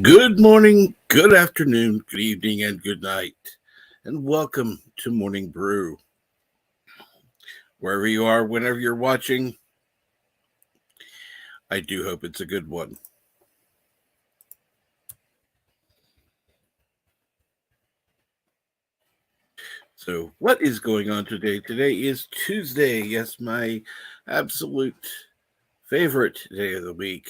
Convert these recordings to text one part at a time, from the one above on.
Good morning, good afternoon, good evening, and good night. And welcome to Morning Brew. Wherever you are, whenever you're watching, I do hope it's a good one. So, what is going on today? Today is Tuesday. Yes, my absolute favorite day of the week.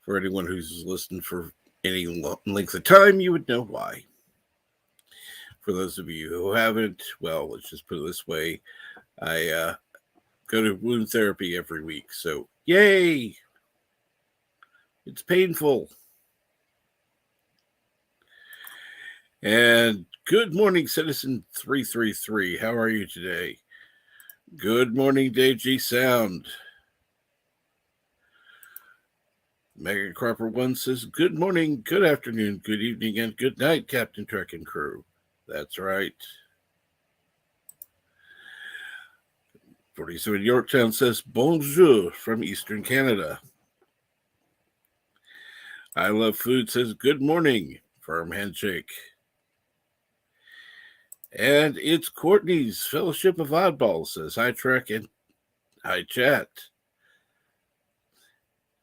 For anyone who's listened for any length of time, you would know why. For those of you who haven't, well, let's just put it this way. I go to wound therapy every week. So, yay! It's painful. And good morning, Citizen 333. How are you today? Good morning, Dave G Sound. Megan Cropper 1 says, good morning, good afternoon, good evening, and good night, Captain Trek and crew. That's right. 47 Yorktown says, bonjour from Eastern Canada. I Love Food says, good morning, firm handshake. And it's Courtney's Fellowship of Oddballs says, hi, Trek, and hi, chat.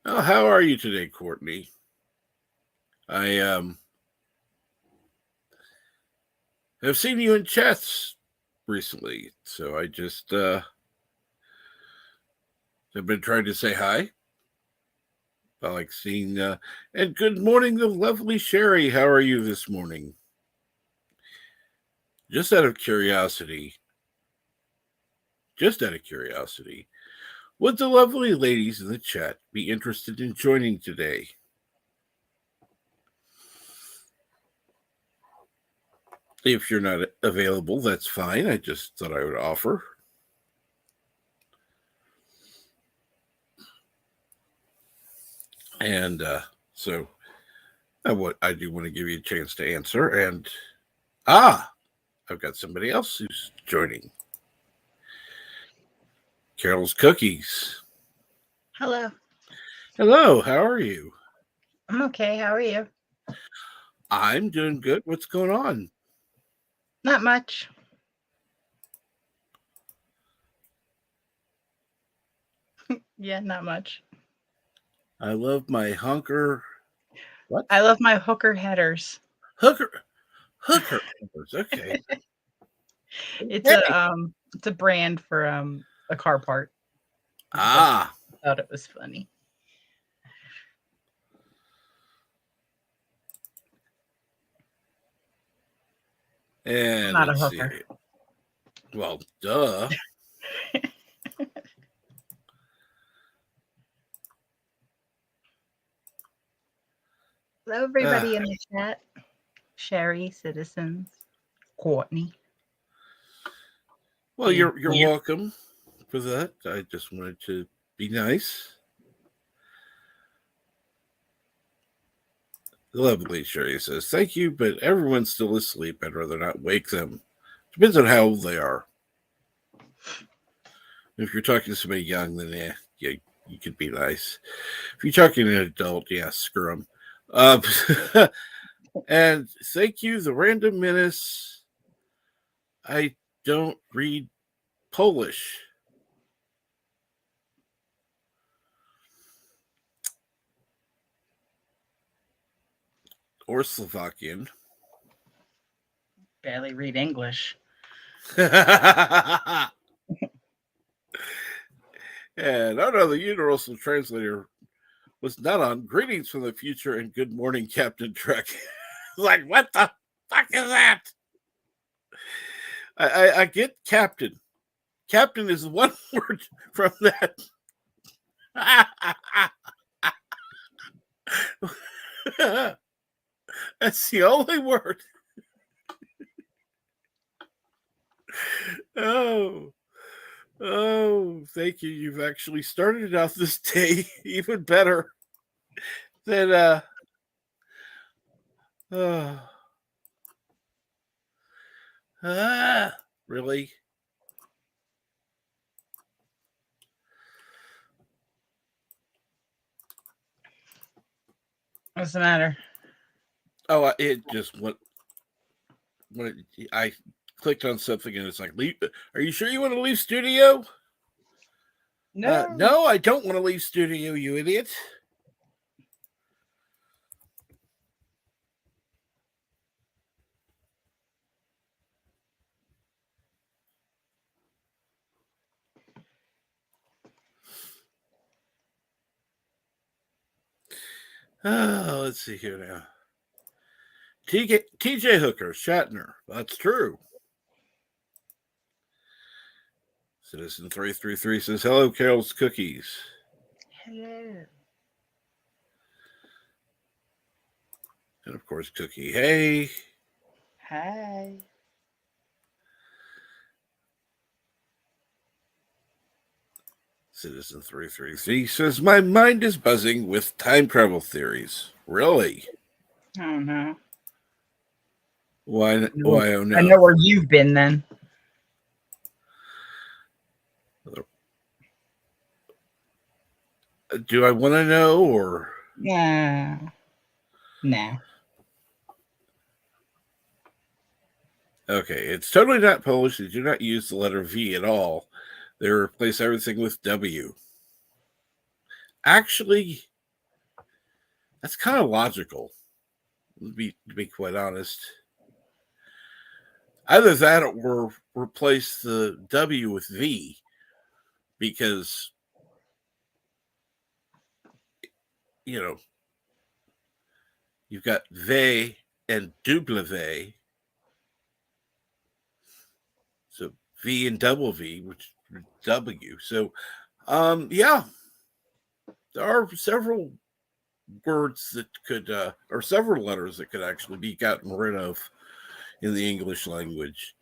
Oh, how are you today, Courtney? I have seen you in chats recently, so I just have been trying to say hi. I like seeing and good morning, the lovely Sherry. How are you this morning? Just out of curiosity, would the lovely ladies in the chat be interested in joining today? If you're not available, that's fine. I just thought I would offer. And so I do want to give you a chance to answer. And I've got somebody else who's joining. Carol's Cookies. Hello. Hello, how are you? I'm okay. How are you? I'm doing good. What's going on? Not much. Yeah, not much. I love my hunker. What? I love my hooker headers. Hooker. Okay. It's Hey. a brand for a car part. Ah. I thought it was funny. And I'm not a let's see. hooker. Well, duh. Hello, everybody in the chat. Sherry, Citizens, Courtney. Well, you're welcome for that. I just wanted to be nice. The lovely Sherry says, thank you, but everyone's still asleep. I'd rather not wake them. Depends on how old they are. If you're talking to somebody young, then you could be nice. If you're talking to an adult, yeah, screw them. And thank you, the Random Menace. I don't read Polish. Or Slovakian. Barely read English. And oh no, the universal translator was not on. Greetings from the future and good morning, Captain Trek. Like, what the fuck is that? I get Captain. Captain is one word from that. That's the only word. Oh, thank you. You've actually started out this day even better than really? What's the matter? Oh, it just went. I clicked on something and it's like, are you sure you want to leave studio? No. No, I don't want to leave studio, you idiot. Let's see here now. TJ Hooker, Shatner. That's true. Citizen 333 says, hello, Carol's Cookies. Hello. And of course, Cookie, hey. Hi. Citizen 333 says, my mind is buzzing with time travel theories. Really? Oh no. Why? Oh no. I know where you've been then. Do I want to know or? Nah. Nah. Okay, it's totally not Polish. They do not use the letter V at all. They replace everything with W. Actually, that's kind of logical, to be quite honest. Either that or replace the W with V, because, you know, you've got V and W. So V and double V, which is W. So, yeah, there are several words that could, or several letters that could actually be gotten rid of in the English language.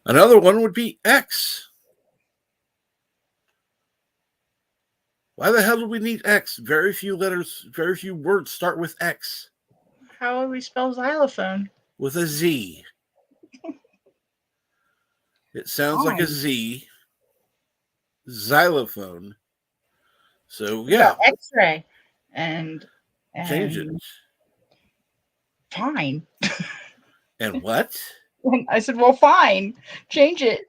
Another one would be X. Why the hell do we need X? Very few letters, very few words start with X. How would we spell xylophone? With a Z. It sounds like a Z. Xylophone. So, yeah. X-ray. And change it. Fine. And what? I said, well, fine. Change it.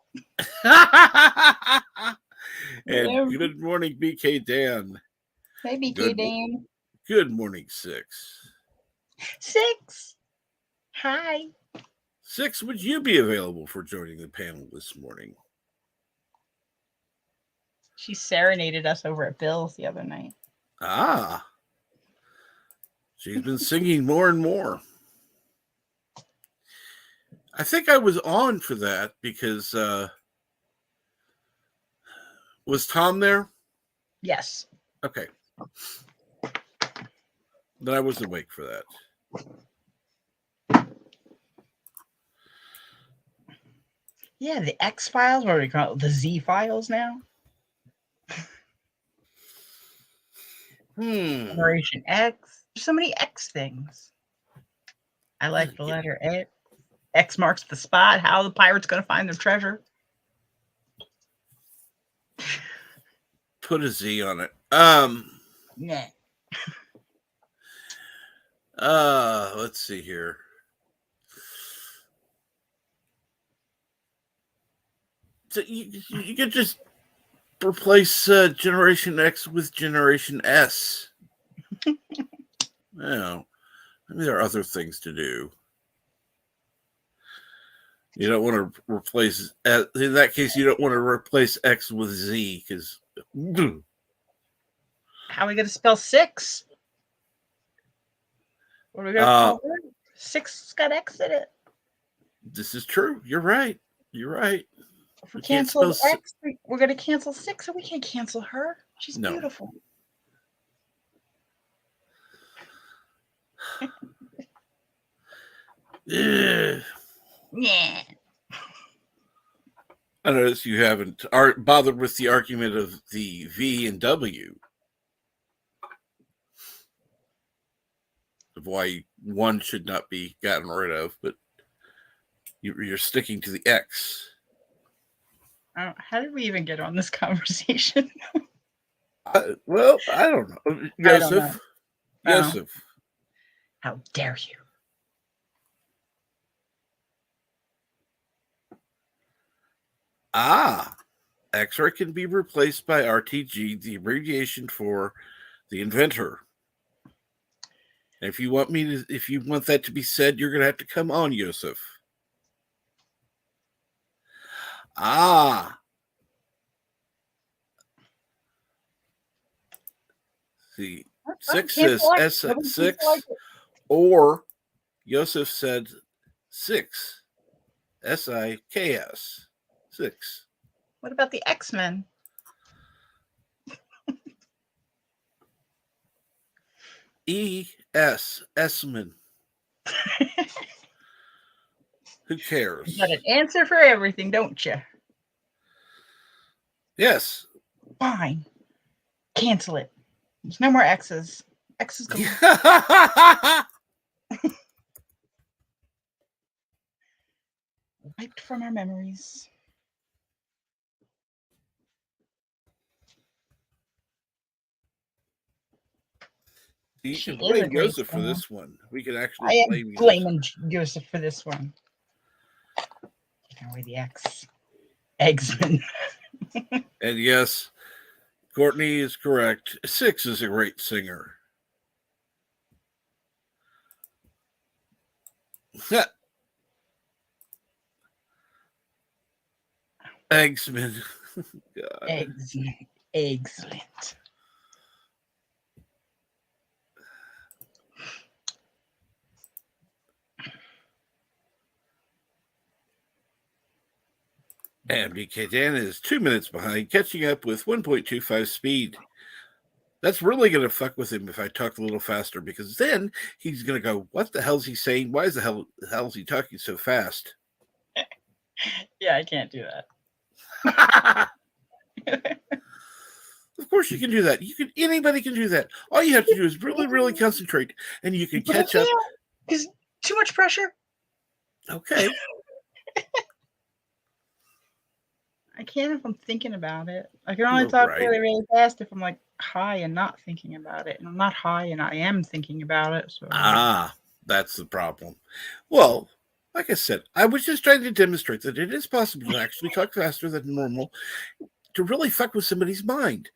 And good morning, BK Dan. Hey, BK Dan. Good morning, Six. Six. Hi. Six, would you be available for joining the panel this morning? She serenaded us over at Bill's the other night. Ah. She's been singing more and more. I think I was on for that because was Tom there? Yes. Okay. Then I was awake for that. Yeah, the X files, what do we call it? The Z files now? Generation X. There's so many X things. I like the letter X. X marks the spot. How are the pirates going to find their treasure? Put a Z on it. Nah. Let's see here. So you could just replace Generation X with Generation S. Well, maybe there are other things to do. You don't want to replace, in that case, you don't want to replace X with Z because. How are we going to spell six? What are we going to call it? Six got X in it. This is true. You're right. You're right. If we cancel X, we're going to cancel six, so we can't cancel her. She's beautiful. Yeah. Yeah. I notice you haven't bothered with the argument of the V and W. Of why one should not be gotten rid of, but you're sticking to the X. How did we even get on this conversation? Well, I don't know. Joseph. How dare you? X-ray can be replaced by RTG, the abbreviation for the inventor. And if you want that to be said, you're going to have to come on, Yosef. See, 6 is S6, or Yosef said 6, SIKS, 6. What about the X-Men? S-men. Who cares? You got an answer for everything, don't you? Yes. Fine. Cancel it. There's no more X's. X's go. Wiped from our memories. You can blame Joseph for this one. We can actually blame Joseph. Blaming Joseph for this one. Take away the X. Eggsman. And yes, Courtney is correct. 6 is a great singer. Eggsman. God. Excellent. And BK Dan is 2 minutes behind, catching up with 1.25 speed. That's really going to fuck with him if I talk a little faster, because then he's going to go, what the hell is he saying? Why is the hell is he talking so fast? Yeah, I can't do that. Of course you can do that. Anybody can do that. All you have to do is really, really concentrate, and you can catch up. Because too much pressure. Okay. I can't if I'm thinking about it. I can only talk really, really fast if I'm like high and not thinking about it. And I'm not high and I am thinking about it. So that's the problem. Well, like I said, I was just trying to demonstrate that it is possible to actually talk faster than normal to really fuck with somebody's mind.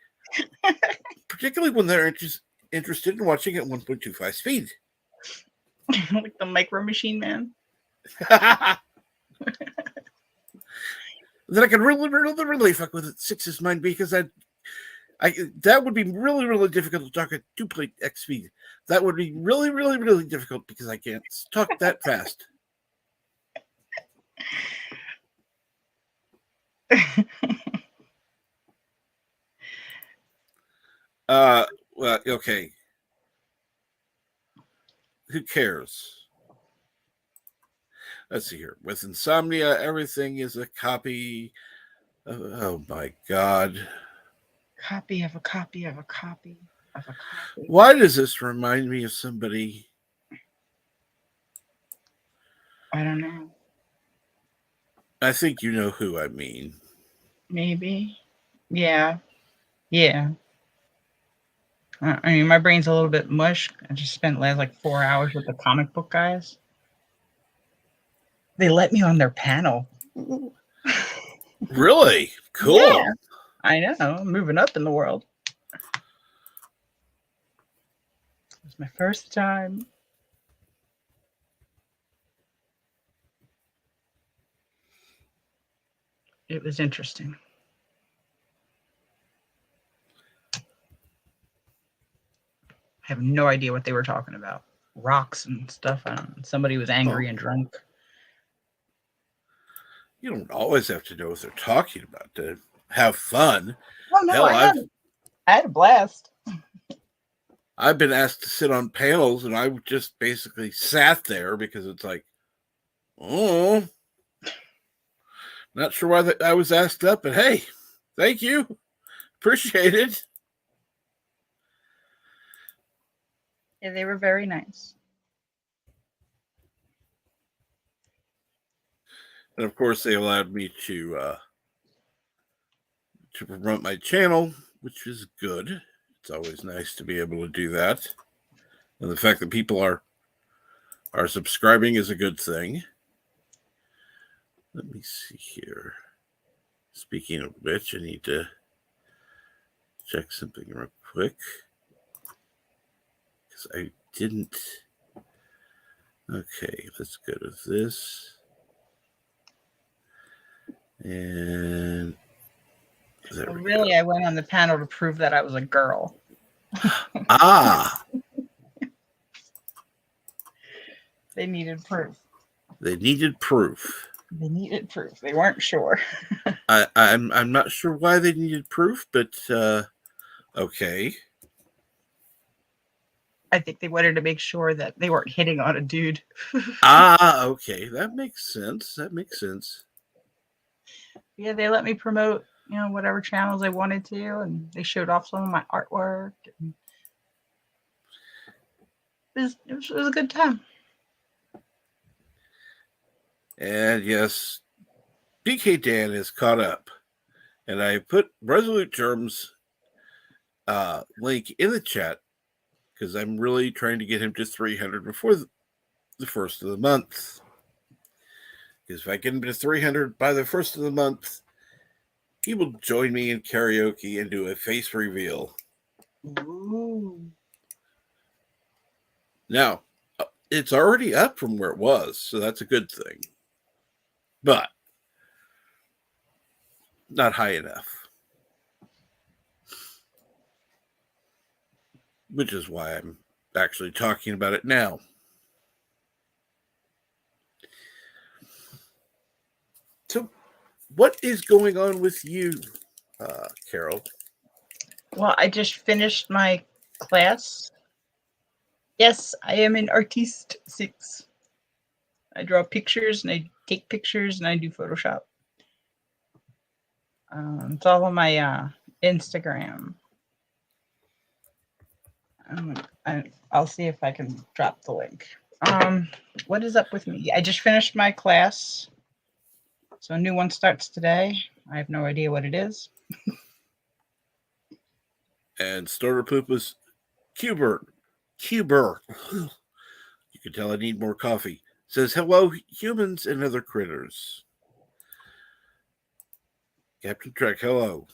Particularly when they're interested in watching at 1.25 speed. Like the Micro Machine Man. Then I can really, really, really fuck with 6's mind, because that would be really, really difficult to talk at 2.x speed. That would be really, really, really difficult because I can't talk that fast. Well, okay. Who cares? Let's see here. With insomnia, everything is a copy. Oh my God. Copy of a copy of a copy of a copy. Why does this remind me of somebody? I don't know. I think you know who I mean. Maybe. Yeah. Yeah. I mean, my brain's a little bit mush. I just spent like 4 hours with the comic book guys. They let me on their panel. Really? Cool. Yeah, I know. I'm moving up in the world. It was my first time. It was interesting. I have no idea what they were talking about. Rocks and stuff. I don't know. Somebody was angry and drunk. You don't always have to know what they're talking about to have fun. Oh, no, I had a blast. I've been asked to sit on panels, and I just basically sat there because it's like, oh, not sure why I was asked up, but hey, thank you. Appreciate it. Yeah, they were very nice. And of course, they allowed me to promote my channel, which is good. It's always nice to be able to do that. And the fact that people are Our subscribing is a good thing. Let me see here. Speaking of which, I need to check something real quick. Because I didn't. Okay, let's go to this. And well, really, I went on the panel to prove that I was a girl. Ah! They needed proof. They needed proof. They needed proof. They weren't sure. I'm not sure why they needed proof, but okay. I think they wanted to make sure that they weren't hitting on a dude. Okay. That makes sense. Yeah, they let me promote, whatever channels I wanted to, and they showed off some of my artwork. And it was a good time. And yes, BK Dan is caught up. And I put Resolute Germ's link in the chat because I'm really trying to get him to 300 before the first of the month. Because if I get him to 300 by the first of the month, he will join me in karaoke and do a face reveal. Ooh. Now, it's already up from where it was, so that's a good thing. But not high enough. Which is why I'm actually talking about it now. So, what is going on with you, Carol? Well, I just finished my class. Yes, I am an artiste 6. I draw pictures and I take pictures and I do Photoshop. It's all on my Instagram. I'll see if I can drop the link. What is up with me? I just finished my class. So a new one starts today. I have no idea what it is. And Starter Poop was Cuber. You can tell I need more coffee. Says, hello, humans and other critters. Captain Trek, hello.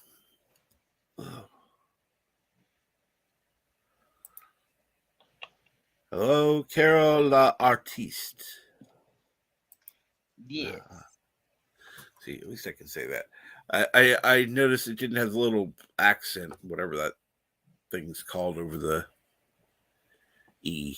Hello, Carol la Artiste. Yes. See, at least I can say that. I noticed it didn't have the little accent, whatever that thing's called over the E.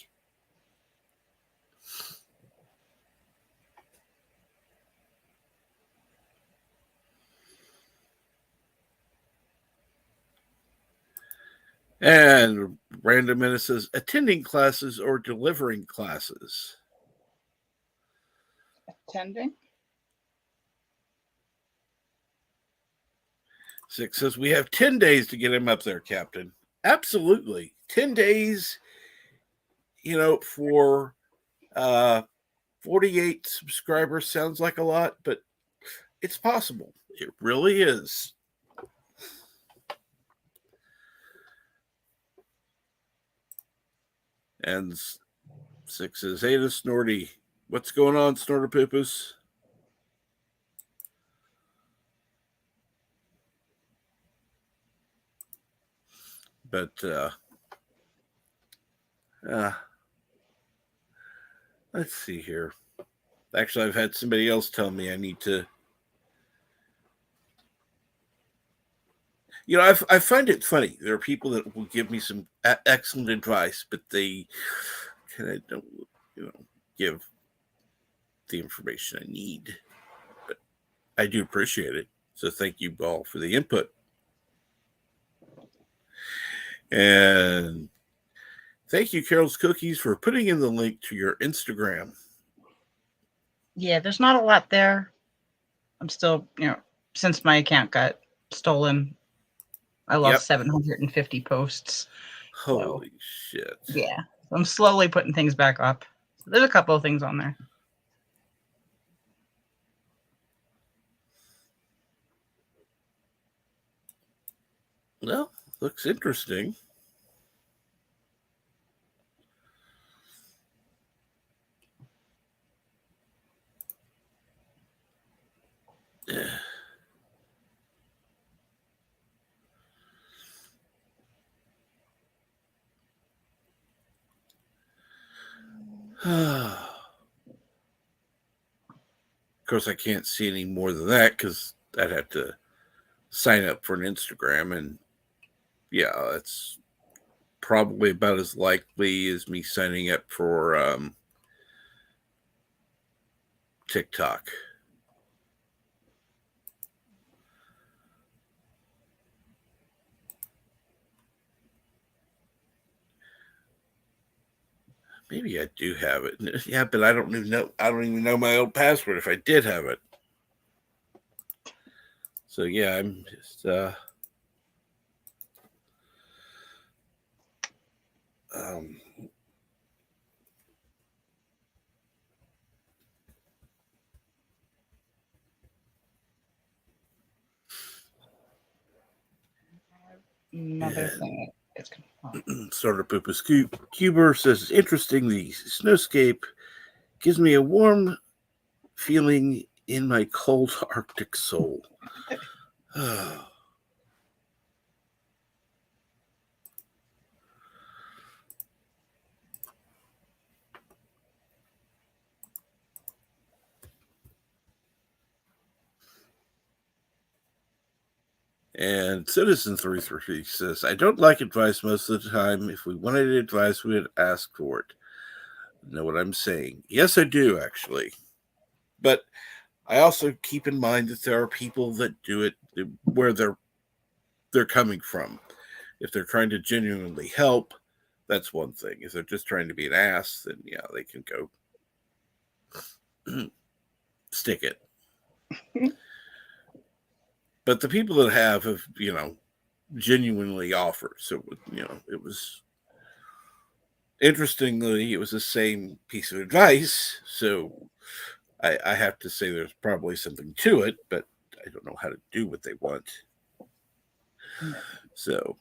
And Random Menace says, attending classes or delivering classes? Attending? 6 says, we have 10 days to get him up there, Captain. Absolutely. 10 days, for 48 subscribers sounds like a lot, but it's possible. It really is. And 6 says, hey to Snorty. What's going on, Snorter Poopus? But let's see here. Actually, I've had somebody else tell me I need to. I find it funny. There are people that will give me some excellent advice, but they kind of don't, give the information I need. But I do appreciate it. So thank you all for the input. And thank you, Carol's Cookies, for putting in the link to your Instagram. Yeah, there's not a lot there. I'm still, since my account got stolen, I lost 750 posts. Holy shit. Yeah, I'm slowly putting things back up. So there's a couple of things on there. Well, looks interesting. Of course, I can't see any more than that because I'd have to sign up for an Instagram, and yeah, that's probably about as likely as me signing up for TikTok. Maybe I do have it. Yeah, but I don't even know. I don't even know my old password if I did have it. So yeah, I'm just um, Another thing. It's Starter Poopa Cuber says, interesting, the snowscape gives me a warm feeling in my cold Arctic soul. And Citizen333 says, I don't like advice most of the time. If we wanted advice, we would ask for it. Know what I'm saying? Yes, I do, actually. But I also keep in mind that there are people that do it where they're coming from. If they're trying to genuinely help, that's one thing. If they're just trying to be an ass, then yeah, they can go stick it. But the people that have genuinely offered. So it was interestingly, it was the same piece of advice. So I have to say there's probably something to it, but I don't know how to do what they want. So,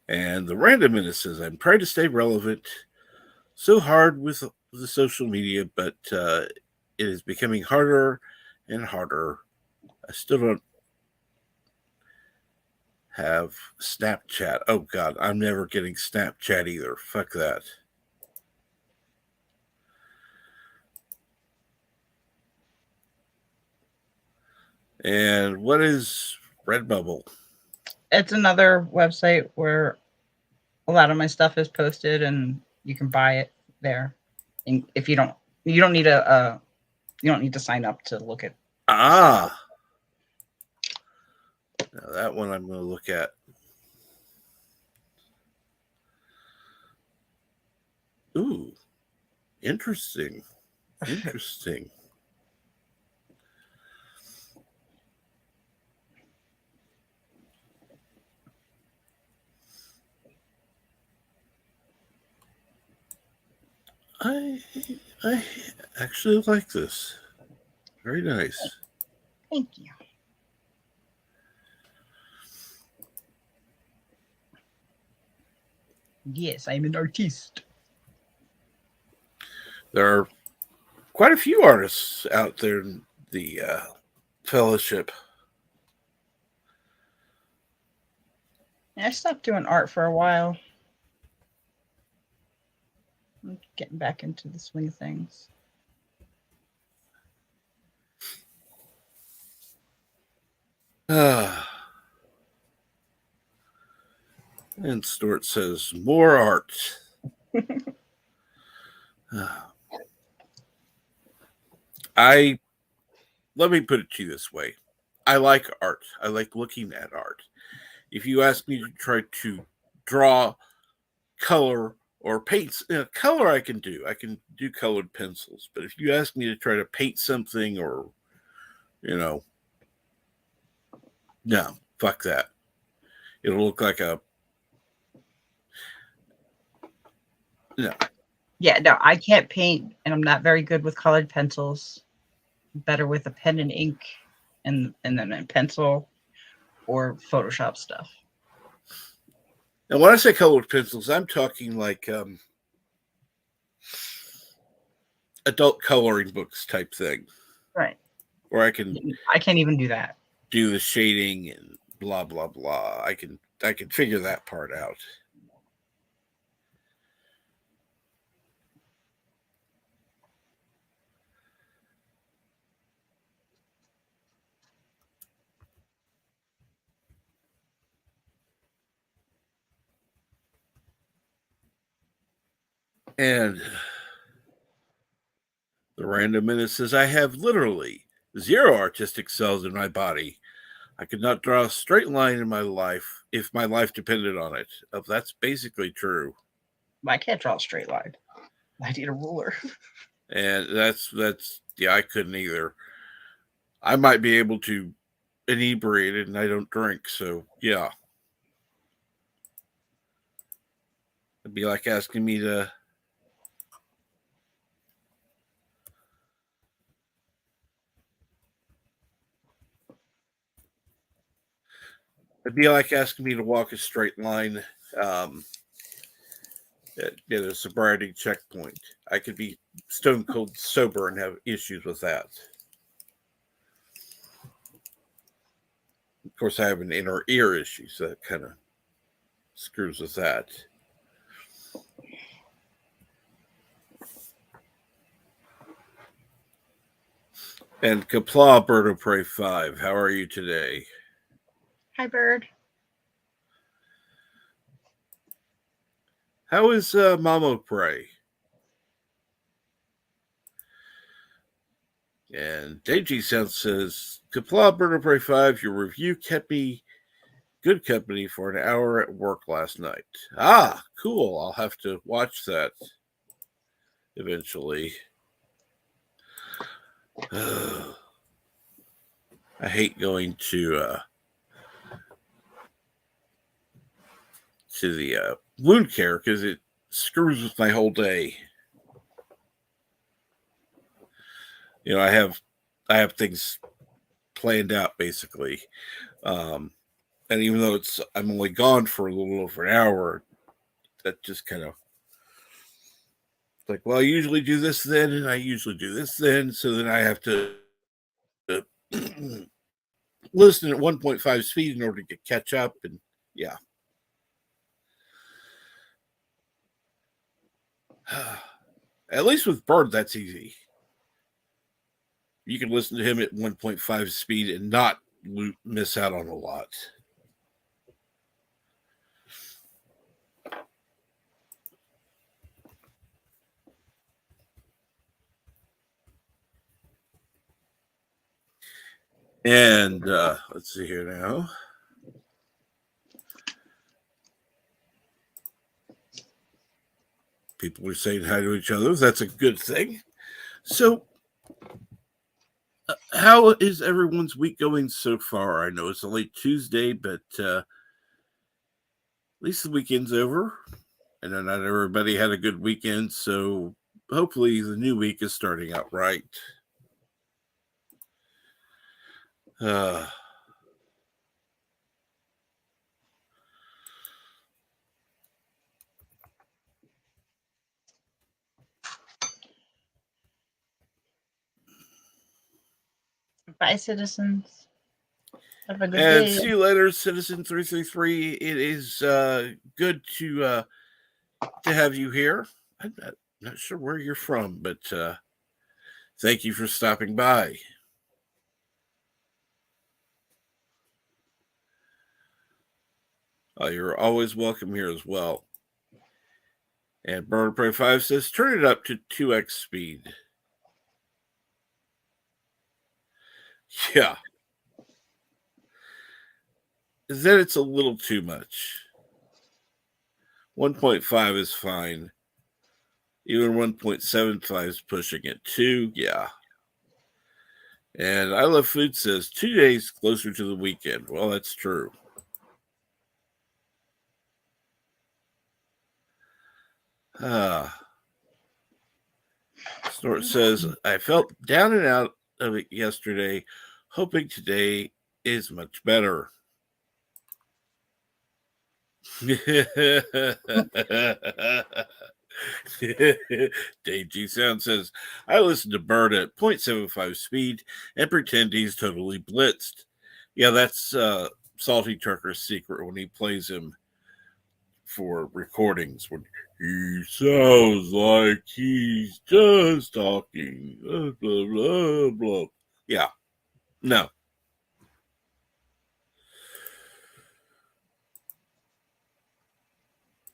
and the randomness says, I'm trying to stay relevant. So hard with the social media, but it is becoming harder and harder. I still don't have Snapchat. Oh, God, I'm never getting Snapchat either. Fuck that. And what is Redbubble? It's another website where a lot of my stuff is posted, and you can buy it there. And if you don't need you don't need to sign up to look at. Ah, now that one I'm going to look at. Ooh, interesting. Interesting. I actually like this. Very nice. Thank you. Yes, I'm an artiste. There are quite a few artists out there in the fellowship. I stopped doing art for a while. I'm getting back into the swing of things. And Stuart says, more art. Let me put it to you this way. I like art. I like looking at art. If you ask me to try to draw, color, or paint, color I can do. I can do colored pencils. But if you ask me to try to paint something or, no, fuck that. It'll look like a, no. Yeah, no, I can't paint, and I'm not very good with colored pencils. Better with a pen and ink, and then a pencil or Photoshop stuff. And when I say colored pencils, I'm talking like adult coloring books type thing. Right. Where I can't even do that. Do the shading and blah blah blah. I can figure that part out. And the random minute says, I have literally zero artistic cells in my body. I could not draw a straight line in my life if my life depended on it. That's basically true. I can't draw a straight line. I need a ruler. And that's I couldn't either. I might be able to inebriate it, and I don't drink, so yeah. It'd be like asking me to walk a straight line at a sobriety checkpoint. I could be stone cold sober and have issues with that. Of course, I have an inner ear issue, so that kind of screws with that. And Kapla Bird of Prey 5, how are you today? Hi, Bird. How is Mamo Prey? And Deji Sound says, Kapla Bird of Prey 5, your review kept me good company for an hour at work last night. Ah, cool. I'll have to watch that eventually. I hate going to the wound care because it screws with my whole day. You know, I have things planned out basically, and even though I'm only gone for a little over an hour, that just kind of like, well, I usually do this then, and I usually do this then, so then I have to listen at 1.5 speed in order to catch up, and yeah. At least with Bird, that's easy. You can listen to him at 1.5 speed and not miss out on a lot. And let's see here now. People are saying hi to each other. That's a good thing. So, how is everyone's week going so far? I know it's only Tuesday, but at least the weekend's over. I know not everybody had a good weekend, so hopefully the new week is starting out right. Bye, citizens. Have a good And day. see you later, Citizen 333. It is good to have you here. I'm not sure where you're from, but thank you for stopping by. You're always welcome here as well. And Bird Prey 5 says, turn it up to 2x speed. Yeah. Then it's a little too much. 1.5 is fine. Even 1.75 is pushing it. 2, yeah. And I Love Food says 2 days closer to the weekend. Well, that's true. Snort says, I felt down and out of it yesterday, hoping today is much better. Deji Sound says, I listen to Bird at 0.75 speed and pretend he's totally blitzed. Yeah, that's Salty Trucker's secret when he plays him for recordings. When he sounds like he's just talking, blah, blah, blah, blah. Yeah, no.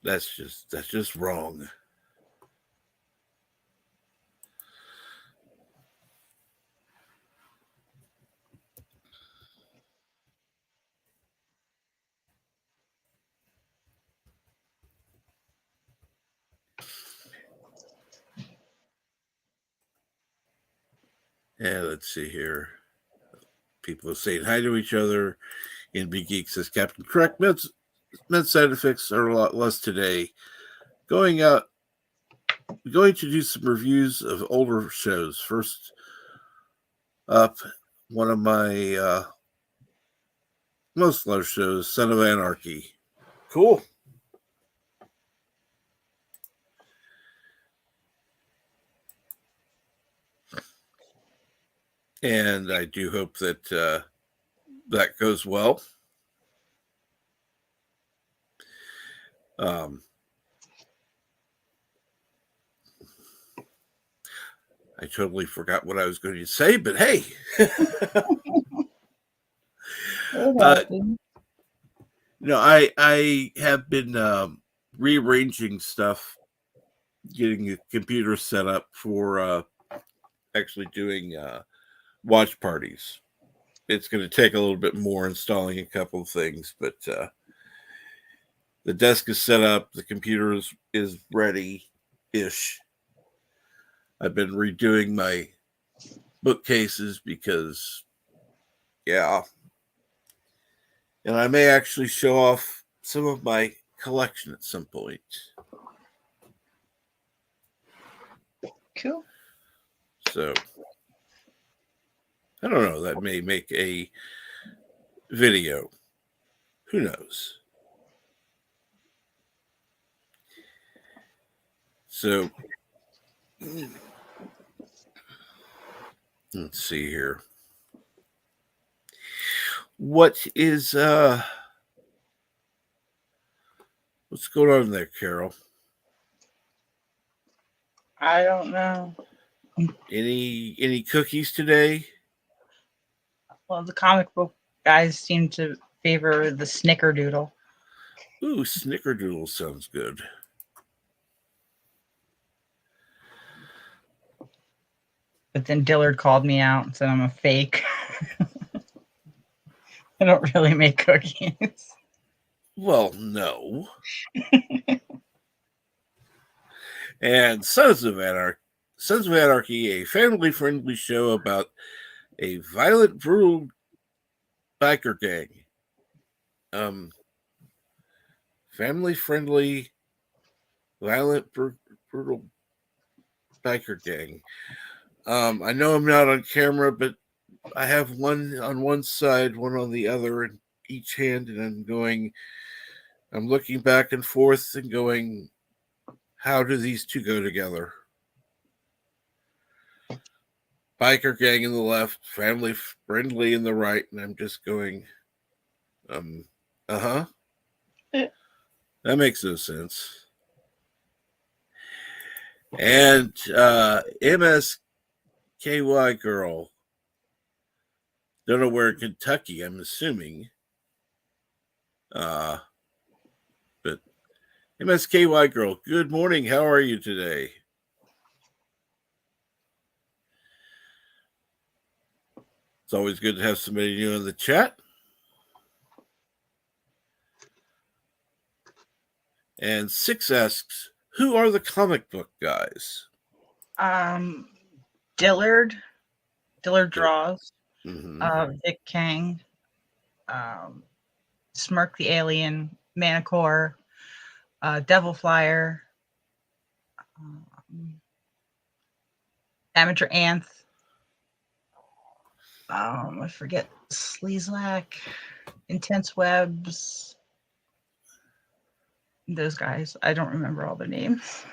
That's just wrong. And let's see here. People are saying hi to each other. NB Geek says Captain Correct. Med side effects are a lot less today. Going to do some reviews of older shows. First up, one of my most loved shows, Son of Anarchy. Cool. And I do hope that that goes well. I totally forgot what I was going to say, but hey. I have been rearranging stuff, getting a computer set up for actually doing watch parties. It's going to take a little bit more installing a couple of things, but the desk is set up. The computer is ready-ish. I've been redoing my bookcases because, yeah. And I may actually show off some of my collection at some point. Cool. So, I don't know. That may make a video. Who knows? So, let's see here. What's going on there, Carol? I don't know. Any cookies today? Well, the comic book guys seem to favor the snickerdoodle. Ooh, snickerdoodle sounds good. But then Dillard called me out and said I'm a fake. I don't really make cookies. Well, no. And Sons of Anarchy, a family-friendly show about a violent, brutal biker gang. Family-friendly, violent, brutal biker gang. I know I'm not on camera, but I have one on one side, one on the other in each hand, and I'm looking back and forth and going, how do these two go together? Biker gang in the left, family friendly in the right, and I'm just going, That makes no sense. And MSKY girl, don't know where in Kentucky, I'm assuming. But MSKY girl, good morning. How are you today? It's always good to have somebody new in the chat. And Six asks, who are the comic book guys? Dillard draws. Mm-hmm. Vic Kang. Smirk the Alien. Manticore. Devil Flyer. Amateur Anth. I forget. Sleazelack. Intense Webs. Those guys. I don't remember all their names.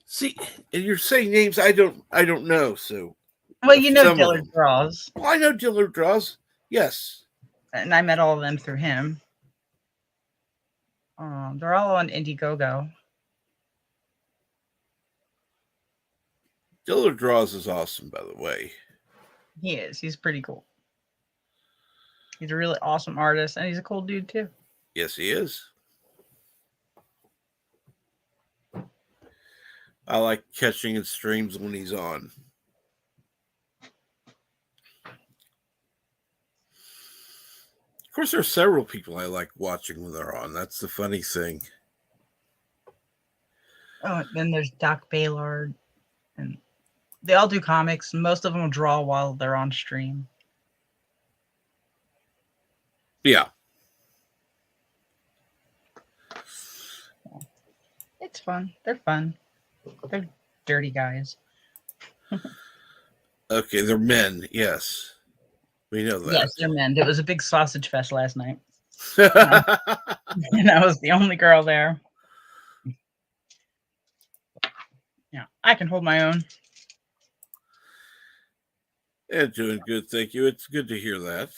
See, and you're saying names I don't know. So, well, you know Dillard draws. Well, I know Dillard draws. Yes, and I met all of them through him. They're all on Indiegogo. Dillard draws is awesome, by the way. He is. He's pretty cool. He's a really awesome artist, and he's a cool dude too. Yes, he is. I like catching his streams when he's on. Of course, there are several people I like watching when they're on. That's the funny thing. Oh, then there's Doc Baylord and They all do comics. Most of them draw while they're on stream. Yeah. It's fun. They're fun. They're dirty guys. Okay, they're men. Yes, we know that. Yes, they're men. It was a big sausage fest last night. And I was the only girl there. Yeah, I can hold my own. Yeah, doing good. Thank you. It's good to hear that.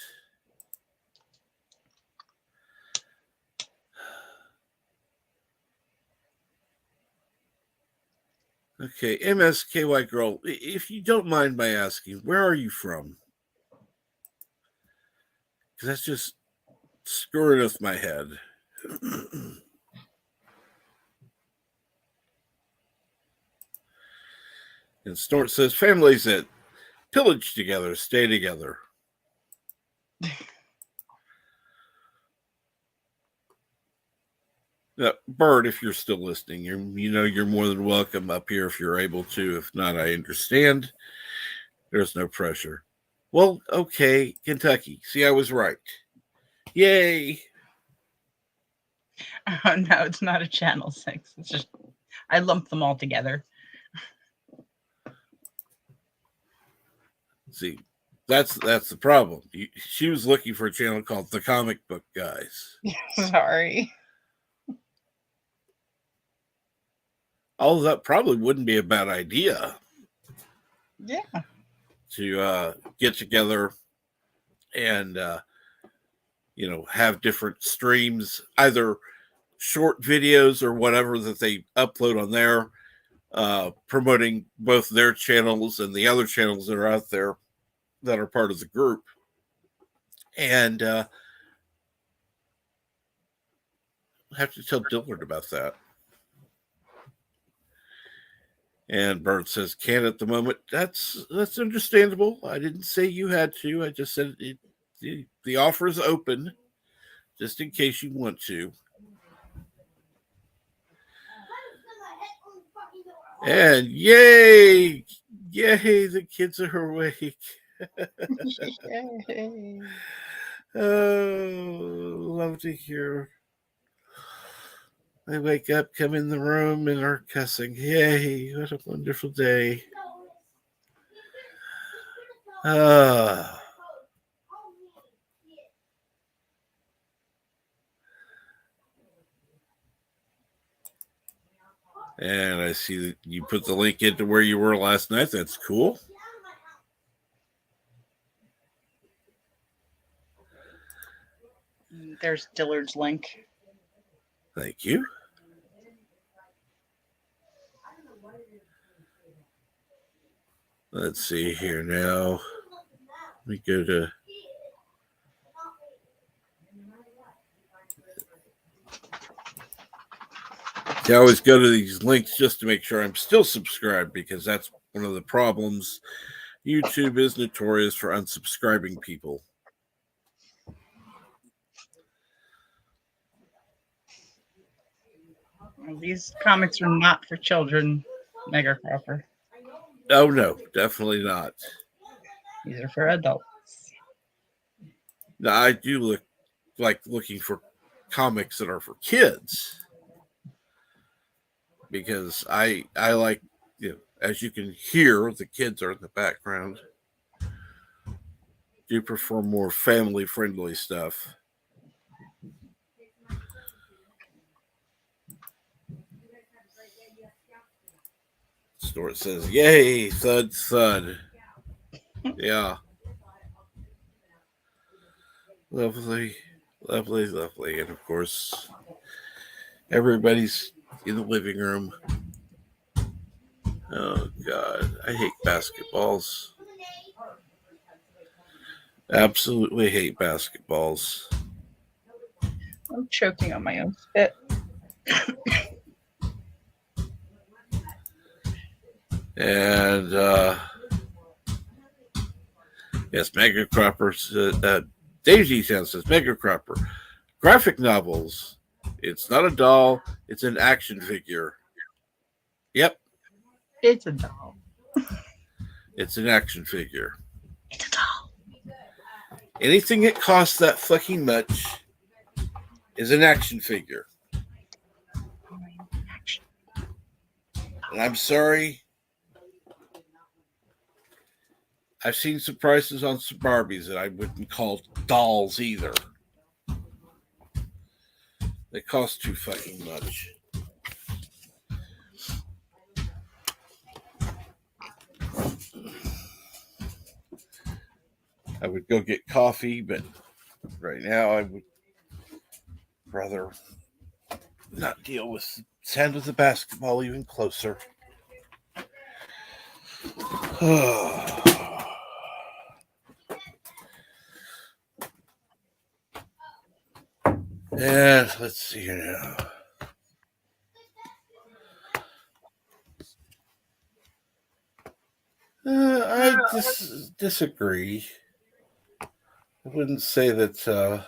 Okay, MSKY girl, if you don't mind my asking, where are you from? Because that's just screwing with my head. And Snort says, families that pillage together stay together. Now, Bird, if you're still listening, you're more than welcome up here if you're able to. If not, I understand. There's no pressure. Well, okay, Kentucky. See, I was right. Yay! Oh, no, it's not a channel 6. It's just I lumped them all together. See, that's the problem. She was looking for a channel called The Comic Book Guys. Sorry. Although that probably wouldn't be a bad idea. Yeah. To get together and have different streams, either short videos or whatever that they upload on there, promoting both their channels and the other channels that are out there that are part of the group. And I have to tell Dillard about that. And Bird says, can't at the moment. That's understandable. I didn't say you had to. I just said the offer is open, just in case you want to. And yay, the kids are awake. Oh, love to hear. They wake up, come in the room, and are cussing. Yay, what a wonderful day. And I see that you put the link into where you were last night. That's cool. There's Dillard's link. Thank you. Let's see here now. Let me go to... I always go to these links just to make sure I'm still subscribed, because that's one of the problems. YouTube is notorious for unsubscribing people. These comics are not for children, Mega Cropper. Oh, no, definitely not. These are for adults. Now, I do looking for comics that are for kids, because I like, as you can hear, the kids are in the background. Do prefer more family-friendly stuff. Store says, yay, thud, thud. Yeah. Lovely, lovely, lovely. And of course, everybody's in the living room. Oh, God. I hate basketballs. Absolutely hate basketballs. I'm choking on my own spit. And yes, Mega Cropper, Daisy Town says, Mega Cropper, graphic novels. It's not a doll, it's an action figure. Yep. It's a doll. It's an action figure. It's a doll. Anything that costs that fucking much is an action figure. Action. And I'm sorry. I've seen some prices on some Barbies that I wouldn't call dolls either. They cost too fucking much. I would go get coffee, but right now I would rather not deal with the sound of the basketball even closer. And let's see here now. I disagree. I wouldn't say that.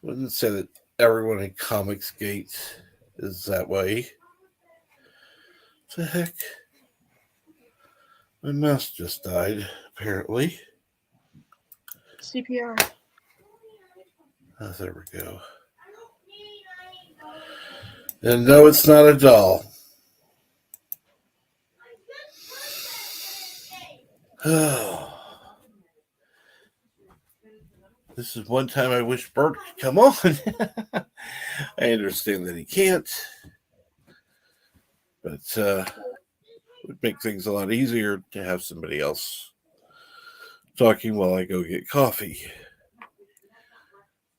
Wouldn't say that everyone in Comics Gate is that way. What the heck? My mouse just died, apparently. CPR. Oh, there we go. And no, it's not a doll. Oh. This is one time I wish Bert could come on. I understand that he can't. But it would make things a lot easier to have somebody else talking while I go get coffee.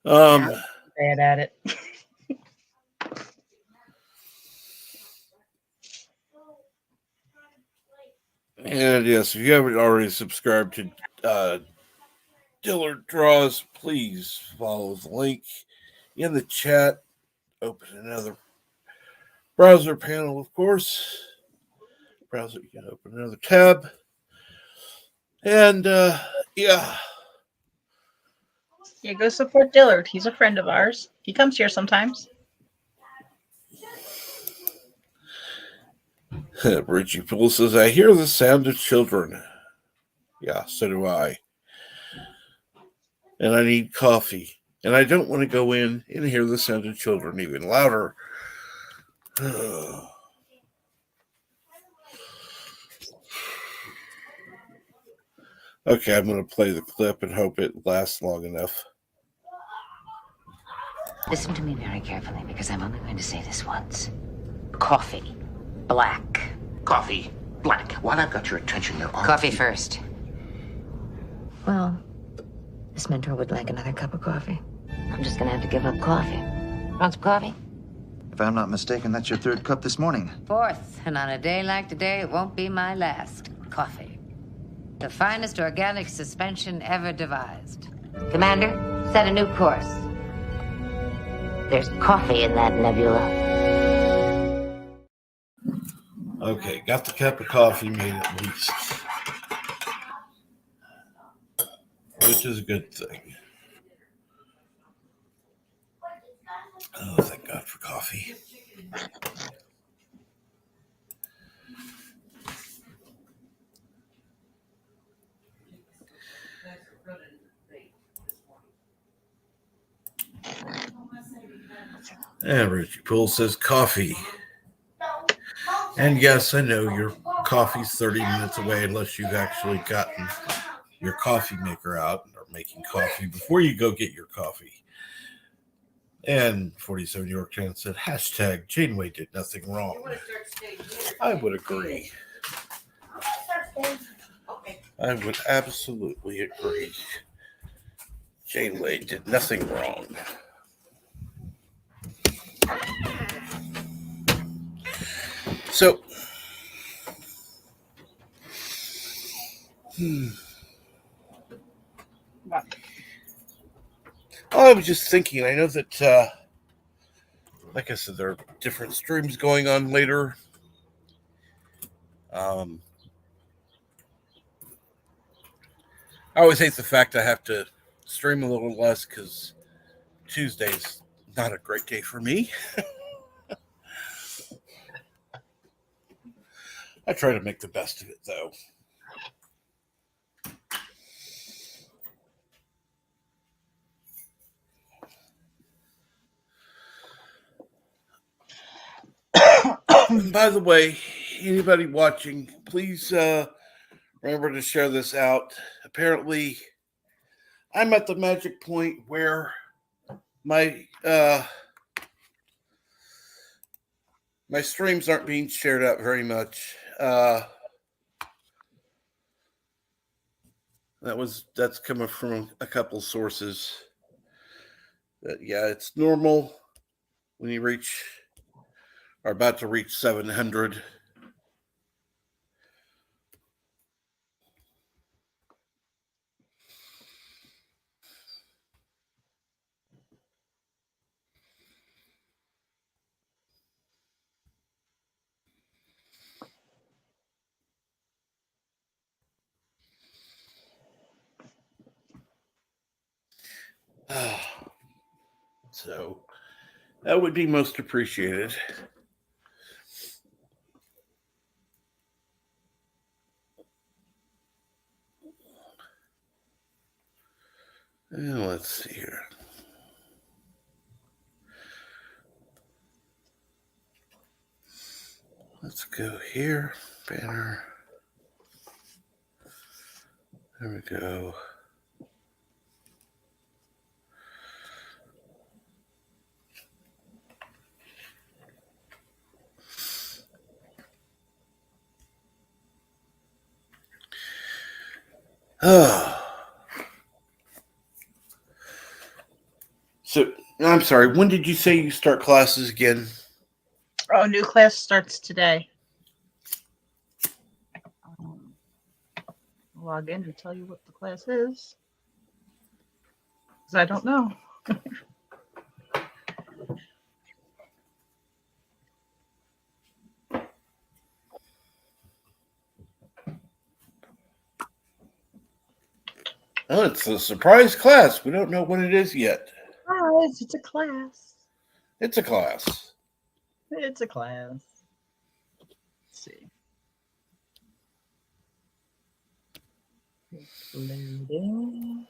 Bad at it. And yes, if you haven't already subscribed to Dillard Draws, please follow the link in the chat. Open another browser panel, of course. Browser, you can open another tab. And yeah. Yeah, go support Dillard. He's a friend of ours. He comes here sometimes. Richie Poole says, I hear the sound of children. Yeah, so do I. And I need coffee. And I don't want to go in and hear the sound of children even louder. Okay, I'm going to play the clip and hope it lasts long enough. Listen to me very carefully, because I'm only going to say this once. Coffee. Black. Coffee. Black. While I've got your attention, there are... Coffee first. Well, this mentor would like another cup of coffee. I'm just gonna have to give up coffee. Want some coffee? If I'm not mistaken, that's your third cup this morning. Fourth, and on a day like today, it won't be my last. Coffee. The finest organic suspension ever devised. Commander, set a new course. There's coffee in that nebula. Okay, got the cup of coffee made at least. Which is a good thing. Oh, thank God for coffee. And Richie Poole says coffee. And yes, I know your coffee's 30 minutes away unless you've actually gotten your coffee maker out or making coffee before you go get your coffee. And 47 Yorktown said, hashtag Janeway did nothing wrong. I would agree. I would absolutely agree. Janeway did nothing wrong. So, I was just thinking, I know that, like I said, there are different streams going on later. I always hate the fact I have to stream a little less because Tuesday's not a great day for me. I try to make the best of it, though. And by the way, anybody watching, please remember to share this out. Apparently, I'm at the magic point where my my streams aren't being shared out very much. That's coming from a couple sources. But yeah, it's normal when you are about to reach 700. So that would be most appreciated. And let's see here. Let's go here. Banner. There we go. So, I'm sorry, when did you say you start classes again? Oh, new class starts today. Log in and tell you what the class is. Because I don't know. Oh, it's a surprise class. We don't know what it is yet. Guys, it's a class. It's a class. It's a class. Let's see. It's loading.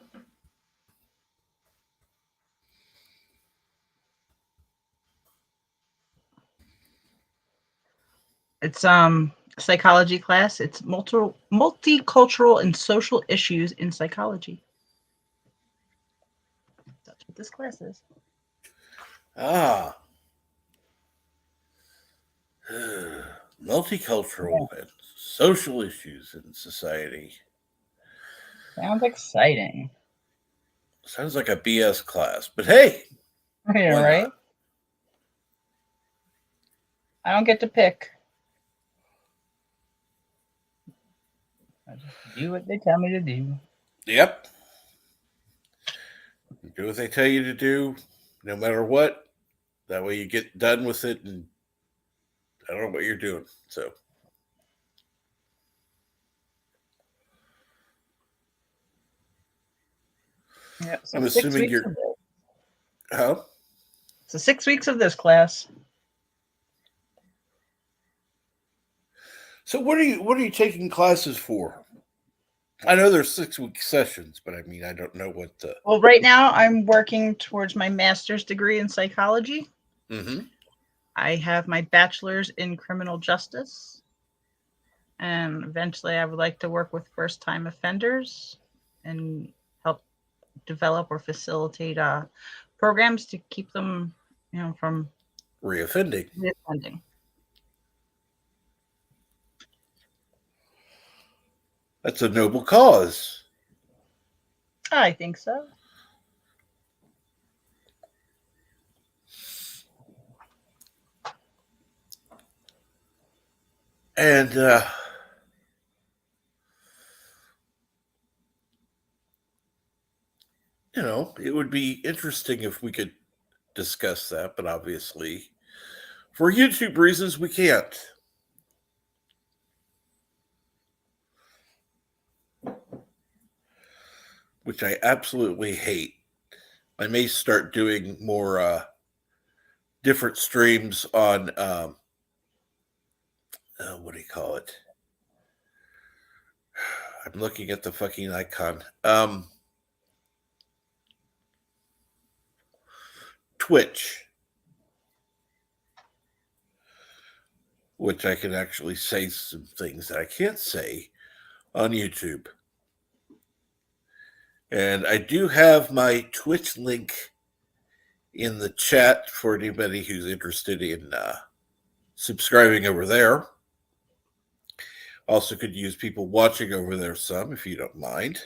It's psychology class. It's multicultural and social issues in psychology. That's what this class is. Multicultural and social issues in society. Sounds exciting. Sounds like a BS class, but hey. Yeah, right? Not? I don't get to pick. I just do what they tell me to do. Yep. Do what they tell you to do, no matter what. That way you get done with it, and I don't know what you're doing. So. Yeah, so I'm assuming you're. Huh? So 6 weeks of this class. So what are you taking classes for? I know there's 6-week sessions, but I mean I don't know what the. Well, right now I'm working towards my master's degree in psychology. Mm-hmm. I have my bachelor's in criminal justice, and eventually I would like to work with first-time offenders and help develop or facilitate programs to keep them, from reoffending. That's a noble cause. I think so. And it would be interesting if we could discuss that, but obviously, for YouTube reasons, we can't. Which I absolutely hate. I may start doing more different streams on what do you call it? I'm looking at the fucking icon. Twitch, which I can actually say some things that I can't say on YouTube. And I do have my Twitch link in the chat for anybody who's interested in subscribing over there. Also could use people watching over there some, if you don't mind.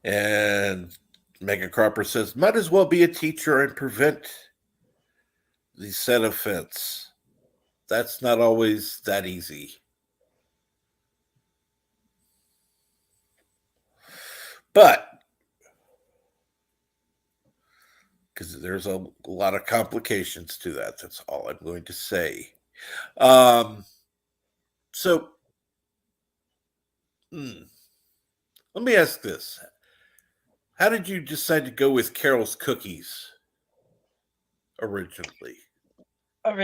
And Mega Cropper says, might as well be a teacher and prevent the said offense. That's not always that easy. But, because there's a lot of complications to that. That's all I'm going to say. Let me ask this. How did you decide to go with Carol's Cookies originally? I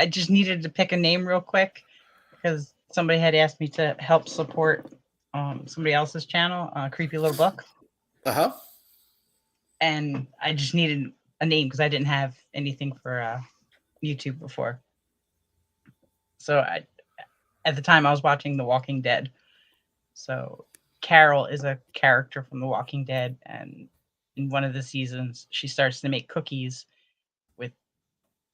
just needed to pick a name real quick because somebody had asked me to help support somebody else's channel, Creepy Little Book. Uh-huh. And I just needed a name because I didn't have anything for YouTube before. So at the time I was watching The Walking Dead. So Carol is a character from The Walking Dead, and in one of the seasons she starts to make cookies with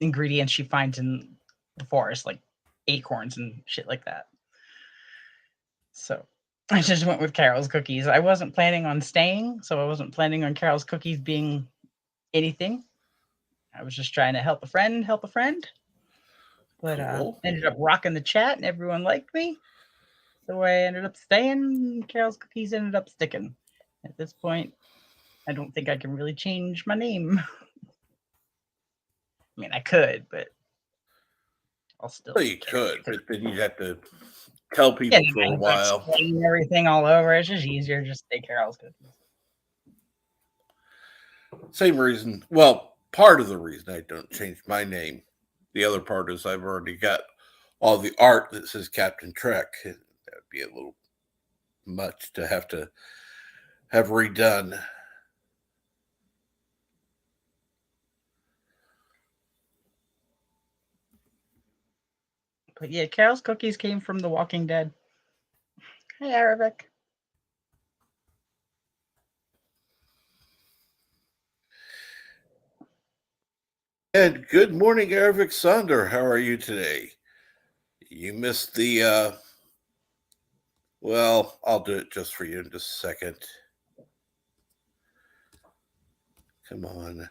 ingredients she finds in the forest, like acorns and shit like that. So I just went with Carol's Cookies. I wasn't planning on staying, so I wasn't planning on Carol's Cookies being anything. I was just trying to help a friend. But Cool. ended up rocking the chat and everyone liked me. So I ended up staying. Carol's Cookies ended up sticking. At this point, I don't think I can really change my name. I mean, I could, but I'll still. Well, you could, but then you'd have to tell people for a while. Explain everything all over. It's just easier just to say Carol's Cookies. Same reason. Well, part of the reason I don't change my name. The other part is I've already got all the art that says Captain Trek. That'd be a little much to have redone. But yeah, Carol's Cookies came from The Walking Dead. Hey, Aravic. And good morning, Aravic Sander. How are you today? You missed the, well, I'll do it just for you in just a second. Come on.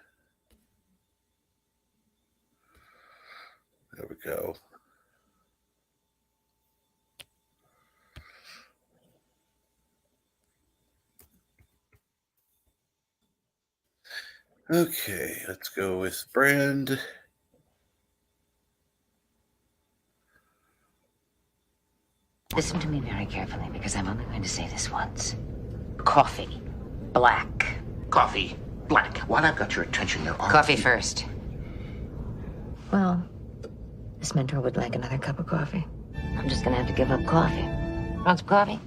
There we go. Okay, let's go with brand. Listen to me very carefully because I'm only going to say this once. Coffee. Black. Coffee. Black. While I've got your attention, there are... Coffee first. Well, this mentor would like another cup of coffee. I'm just gonna have to give up coffee. Want some coffee?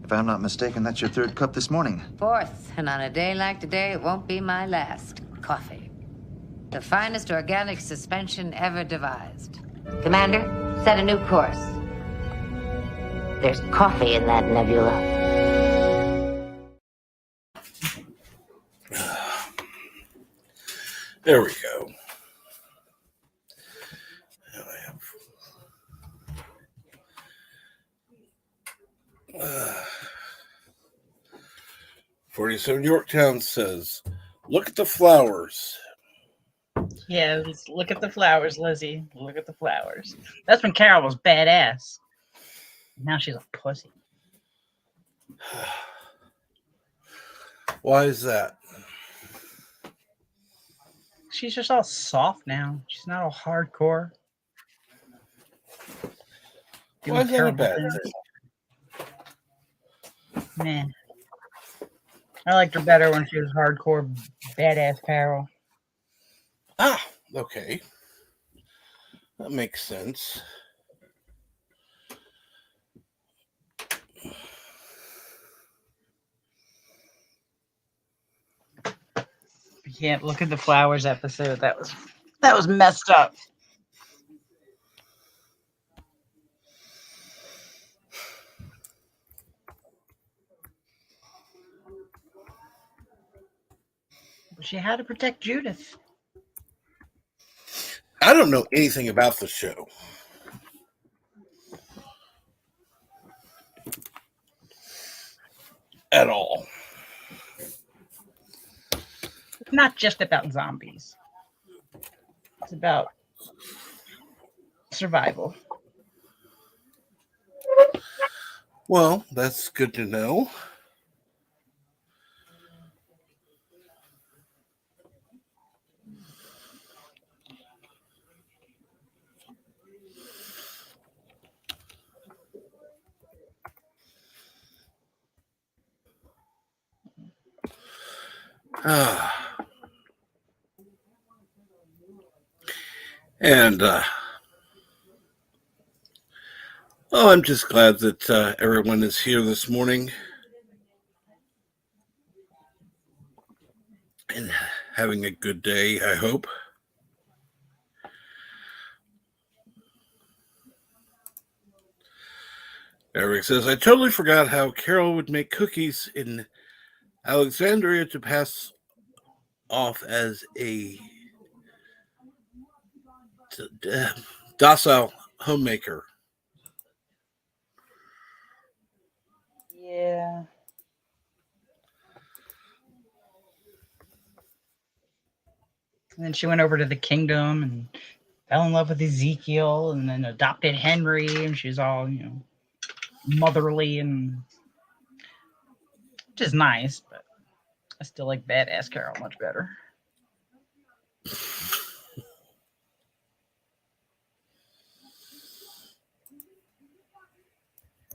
If I'm not mistaken, that's your third cup this morning. Fourth, and on a day like today, it won't be my last. Coffee. The finest organic suspension ever devised. Commander, set a new course. There's coffee in that nebula. There we go. Now I have 47 Yorktown says, look at the flowers. Yeah, look at the flowers, Lizzie. Look at the flowers. That's when Carol was badass. Now she's a pussy. Why is that? She's just all soft now. She's not all hardcore. Why is that a terrible bad things. thing? Man. I liked her better when she was hardcore badass Carol. Ah, okay. That makes sense. You can't look at the flowers episode. That was messed up. But she had to protect Judith. I don't know anything about the show. At all. It's not just about zombies. It's about survival. Well, that's good to know. And I'm just glad that everyone is here this morning and having a good day, I hope. Eric says, I totally forgot how Carol would make cookies in Alexandria to pass off as a docile homemaker. Yeah. And then she went over to the kingdom and fell in love with Ezekiel and then adopted Henry, and she's all, motherly, and which is nice, but I still like badass Carol much better.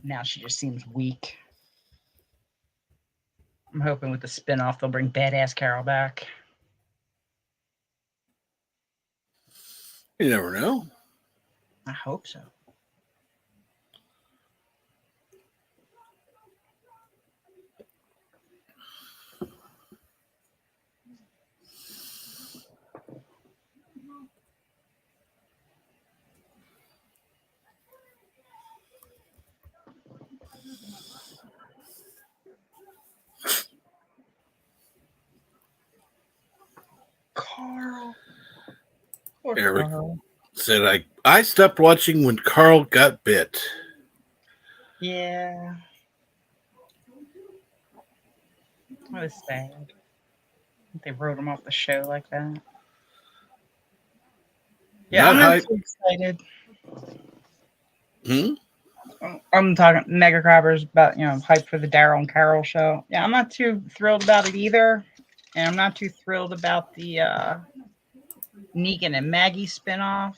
Now she just seems weak. I'm hoping with the spinoff they'll bring badass Carol back. You never know. I hope so. Carl. Poor Eric Carl. said, I stopped watching when Carl got bit. Yeah. That was sad. They wrote him off the show like that. Yeah, Not I'm not hype. too excited. Hmm? I'm talking Mega Crabbers about, hype for the Daryl and Carol show. Yeah, I'm not too thrilled about it either. And I'm not too thrilled about the Negan and Maggie spinoff.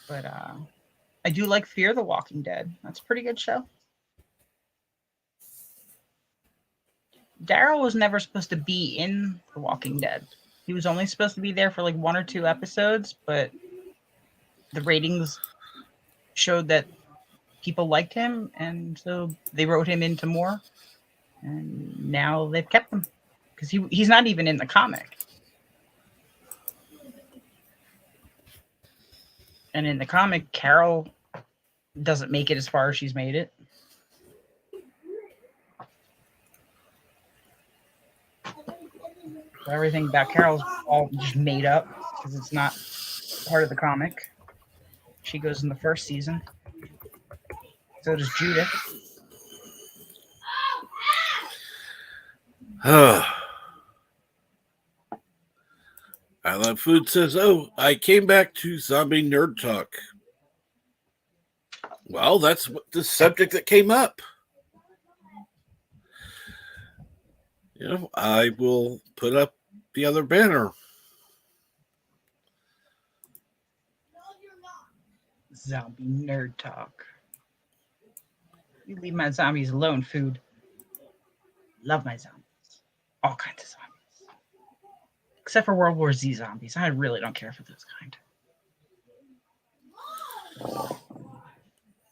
But I do like Fear the Walking Dead. That's a pretty good show. Daryl was never supposed to be in The Walking Dead. He was only supposed to be there for like 1 or 2 episodes, but the ratings showed that people liked him, and so they wrote him into more. And now they've kept him because he's not even in the comic. And in the comic, Carol doesn't make it as far as she's made it. So everything about Carol's all just made up because it's not part of the comic. She goes in the first season. So does Judith. I Love Food says, I came back to Zombie Nerd Talk. Well, that's the subject that came up. I will put up the other banner. Zombie nerd talk. You leave my zombies alone, food. Love my zombies. All kinds of zombies. Except for World War Z zombies. I really don't care for those kind.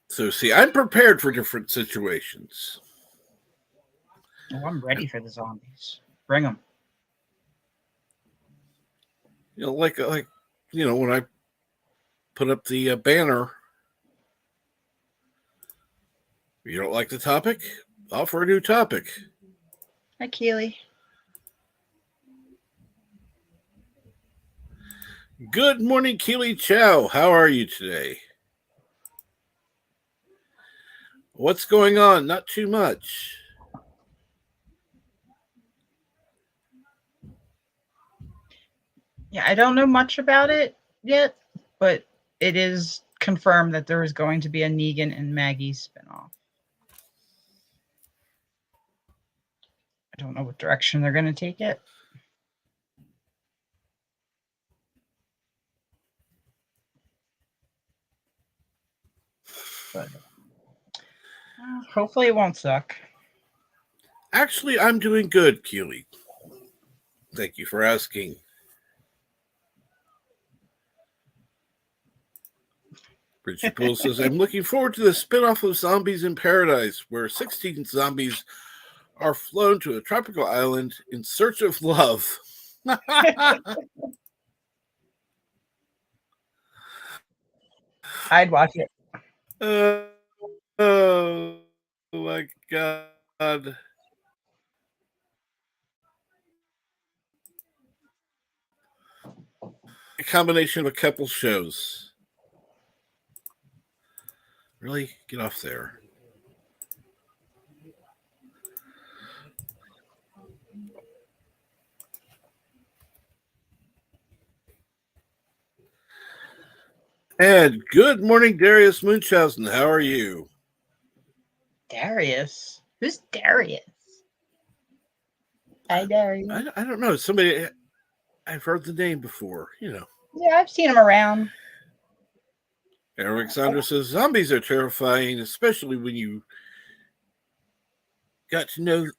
So, see, I'm prepared for different situations. Oh, I'm ready for the zombies. Bring them. You know, like when I put up the banner. If you don't like the topic, offer a new topic. Hi, Keely. Good morning, Keely Chow. How are you today? What's going on? Not too much. Yeah, I don't know much about it yet, but it is confirmed that there is going to be a Negan and Maggie spinoff. I don't know what direction they're going to take it. But hopefully it won't suck. Actually, I'm doing good, Keely. Thank you for asking. Bridget Poole says, I'm looking forward to the spinoff of Zombies in Paradise, where 16 zombies are flown to a tropical island in search of love. I'd watch it. Oh my God. A combination of a couple shows. Really? Get off there. And good morning, Darius Munchausen. How are you? Darius? Who's Darius? Hi, Darius. I don't know. Somebody, I've heard the name before, Yeah, I've seen him around. Eric Saunders says, zombies are terrifying, especially when you got to know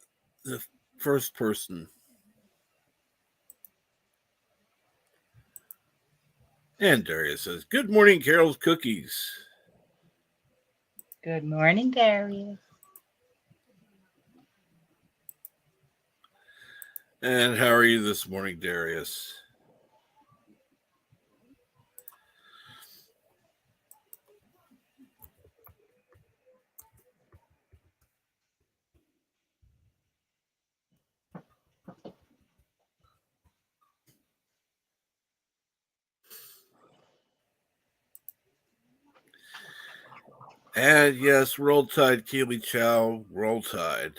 the first person. And Darius says, good morning, Carol's Cookies. Good morning, Darius. And how are you this morning, Darius? And yes, Roll Tide, Keely Chow, Roll Tide.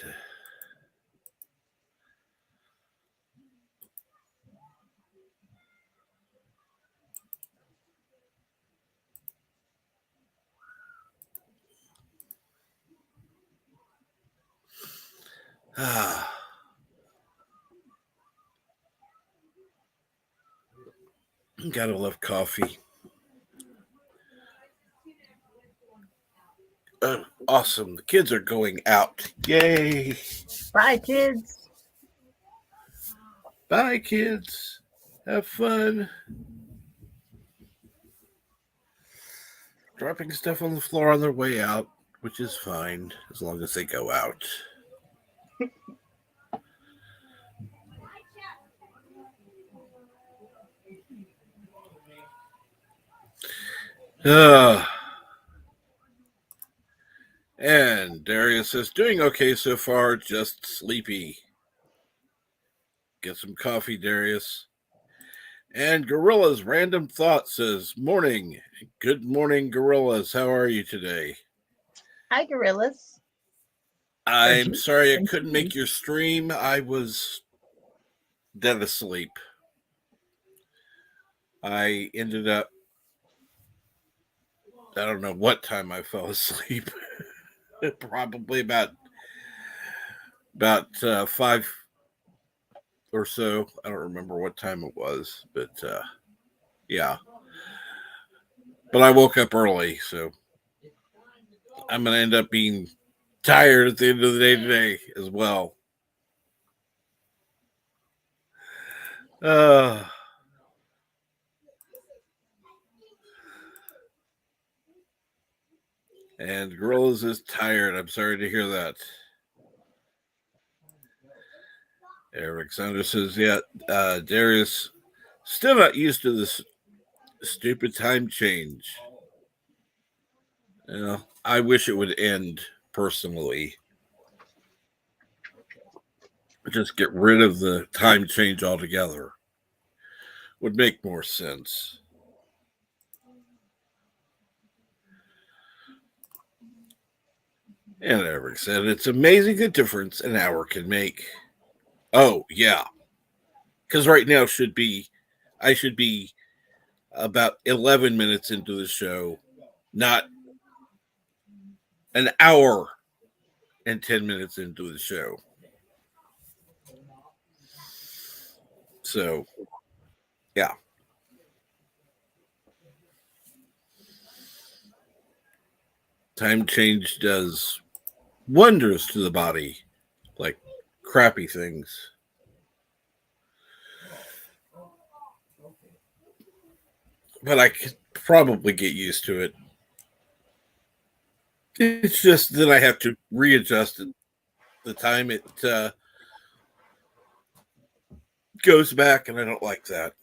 Gotta love coffee. Awesome. The kids are going out. Yay. Bye, kids. Bye, kids. Have fun. Dropping stuff on the floor on their way out, which is fine as long as they go out. And Darius says, doing okay so far, just sleepy. Get some coffee, Darius. And Gorilla's Random Thought says, morning. Good morning, Gorillas. How are you today? Hi, gorillas. I'm sorry I couldn't make your stream. I was dead asleep. I ended up, I don't know what time I fell asleep. Probably about 5 or so. I don't remember what time it was, but yeah. But I woke up early, so I'm going to end up being tired at the end of the day today as well. And Gorillas is tired. I'm sorry to hear that. Eric Saunders says, yeah, Darius still not used to this stupid time change. You know, I wish it would end personally. Just get rid of the time change altogether. Would make more sense. And Eric said, it's amazing the difference an hour can make. Oh, yeah. Because right now I should be about 11 minutes into the show, not an hour and 10 minutes into the show. So, yeah. Time change does wonders to the body, like crappy things. But I could probably get used to it. It's just that I have to readjust it. The time it goes back, and I don't like that.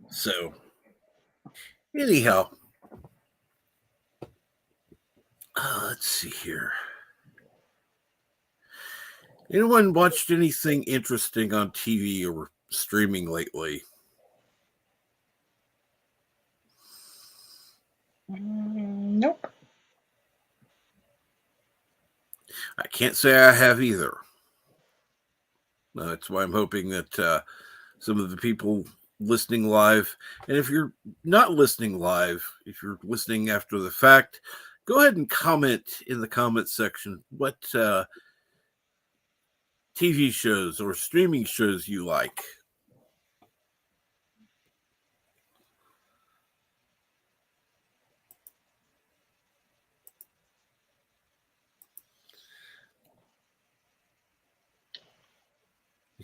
So, anyhow, let's see here. Anyone watched anything interesting on TV or streaming lately? Nope. I can't say I have either. That's why I'm hoping that some of the people listening live, and if you're not listening live, if you're listening after the fact, go ahead and comment in the comment section what TV shows or streaming shows you like.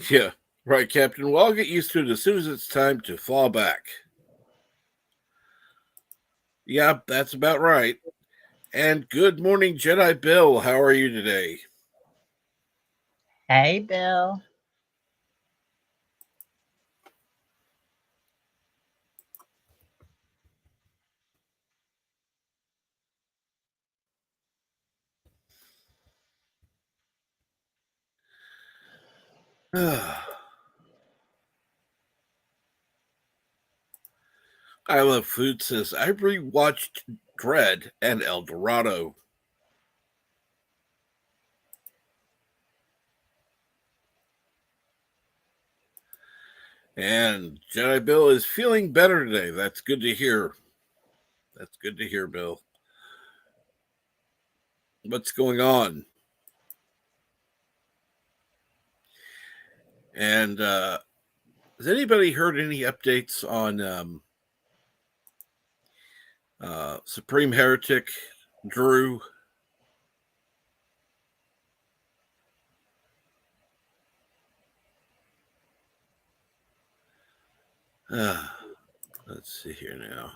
Yeah, right, Captain. Well, I'll get used to it as soon as it's time to fall back. Yeah, that's about right. And good morning, Jedi Bill. How are you today? Hey, Bill. I Love Food says, I rewatched Dread and El Dorado. And Jedi Bill is feeling better today. That's good to hear. That's good to hear, Bill. What's going on? And has anybody heard any updates on Supreme Heretic Drew? Let's see here now.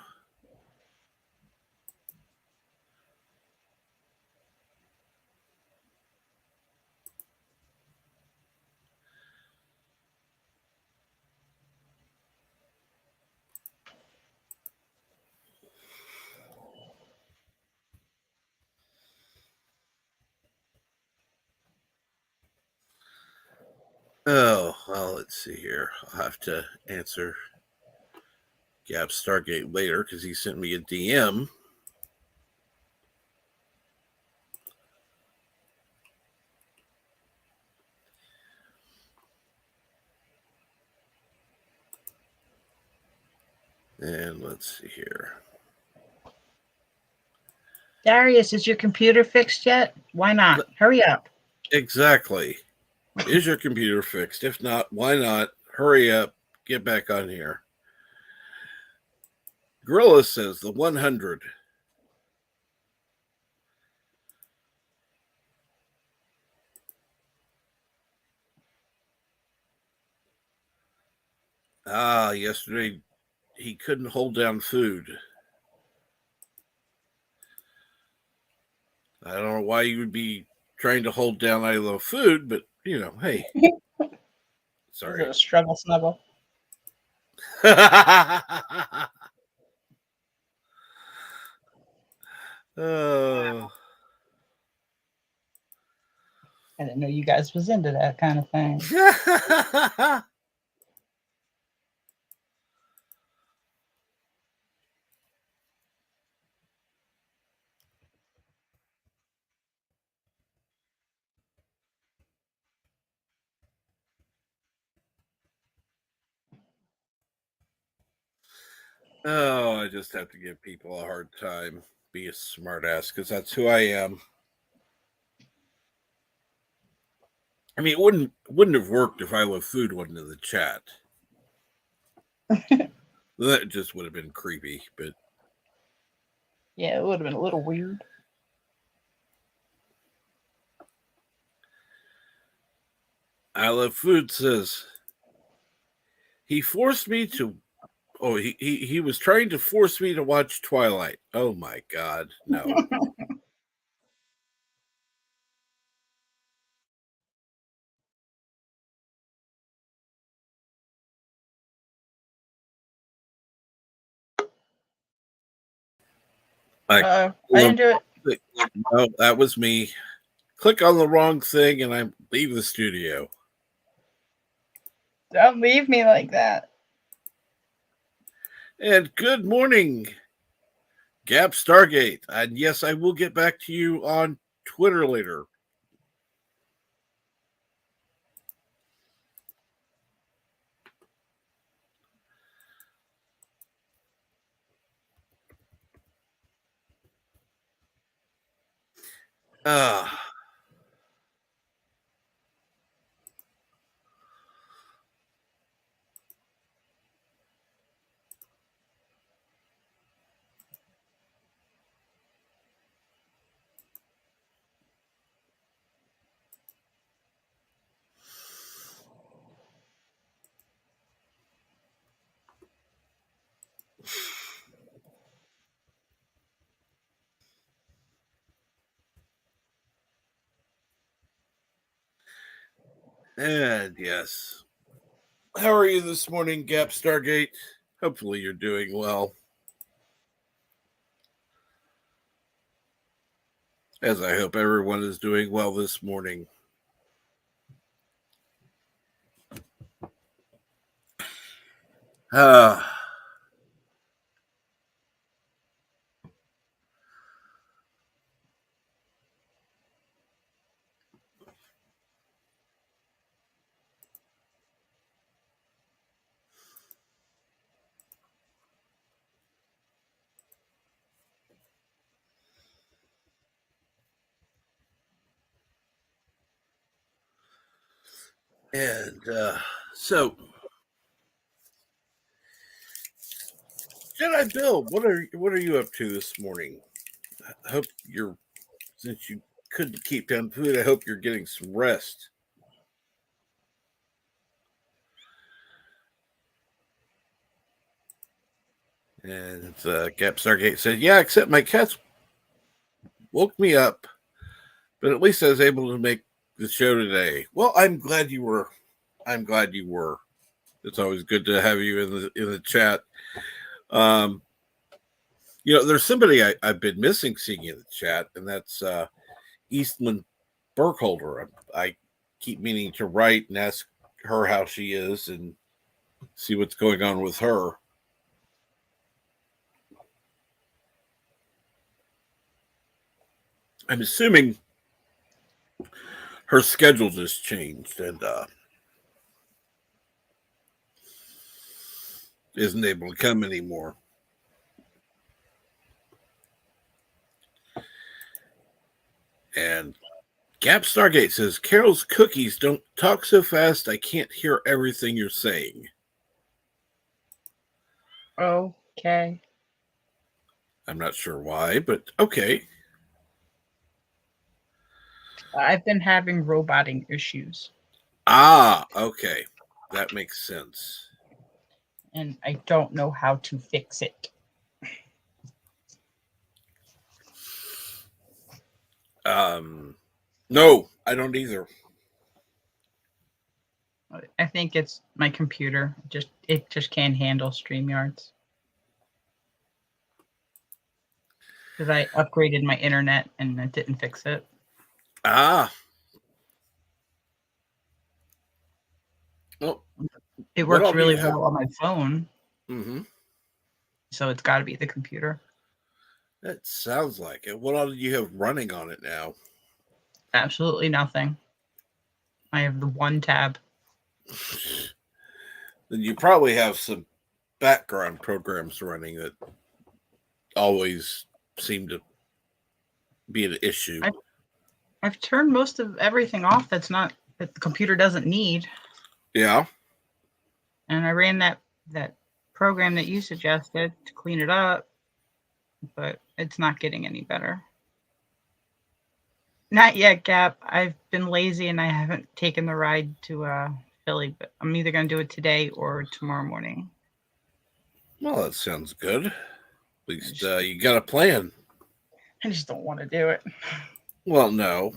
Oh, well, let's see here. I'll have to answer Gab Stargate later because he sent me a DM. And let's see here. Darius, is your computer fixed yet? Why not? Hurry up. Exactly. Is your computer fixed? If not, why not? Hurry up. Get back on here. Gorilla says the 100. Yesterday he couldn't hold down food. I don't know why you would be trying to hold down I love food, but hey. Sorry. Is it a struggle snuggle? Oh. I didn't know you guys was into that kind of thing. Oh, I just have to give people a hard time. Be a smartass because that's who I am. I mean, it wouldn't have worked if I love food wasn't in the chat. That just would have been creepy, but Yeah, it would have been a little weird. I love food says he forced me to. Oh, he was trying to force me to watch Twilight. Oh my God, no. I didn't do it. No, that was me. Click on the wrong thing and I leave the studio. Don't leave me like that. And good morning, Gap Stargate. And yes, I will get back to you on Twitter later. And yes. How are you this morning, Gap Stargate? Hopefully you're doing well. As I hope everyone is doing well this morning. And so, Jedi Bill, what are you up to this morning? I hope since you couldn't keep down food, I hope you're getting some rest. And Gap Stargate said, "Yeah, except my cats woke me up, but at least I was able to make the show today." Well, I'm glad you were. It's always good to have you in the chat. There's somebody I've been missing seeing in the chat, and that's Eastman Burkholder. I keep meaning to write and ask her how she is and see what's going on with her. I'm assuming her schedule just changed, and isn't able to come anymore. And Gap Stargate says, Carol's cookies don't talk so fast I can't hear everything you're saying. Okay. I'm not sure why, but okay. I've been having roboting issues. Ah, okay. That makes sense. And I don't know how to fix it. No, I don't either. I think it's my computer. It just can't handle StreamYards. Because I upgraded my internet and it didn't fix it. Ah. Well, it what works all do really you have? well on my phone. Mm-hmm. So it's got to be the computer. That sounds like it. What all do you have running on it now? Absolutely nothing. I have the one tab. Then you probably have some background programs running that always seem to be an issue. I've turned most of everything off that the computer doesn't need. Yeah. And I ran that program that you suggested to clean it up, but it's not getting any better. Not yet, Gap. I've been lazy and I haven't taken the ride to Philly, but I'm either going to do it today or tomorrow morning. Well, that sounds good. At least you got a plan. I just don't want to do it. Well, no.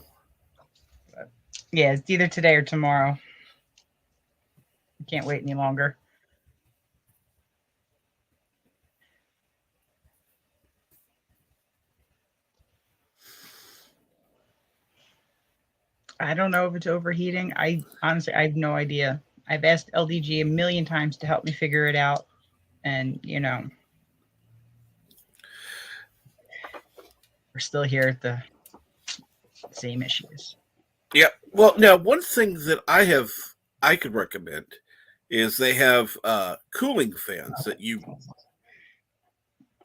But yeah, it's either today or tomorrow. I can't wait any longer. I don't know if it's overheating. I honestly have no idea. I've asked LDG a million times to help me figure it out. And, we're still here at the same issues. Yeah. Well, now, one thing that I could recommend is they have cooling fans that you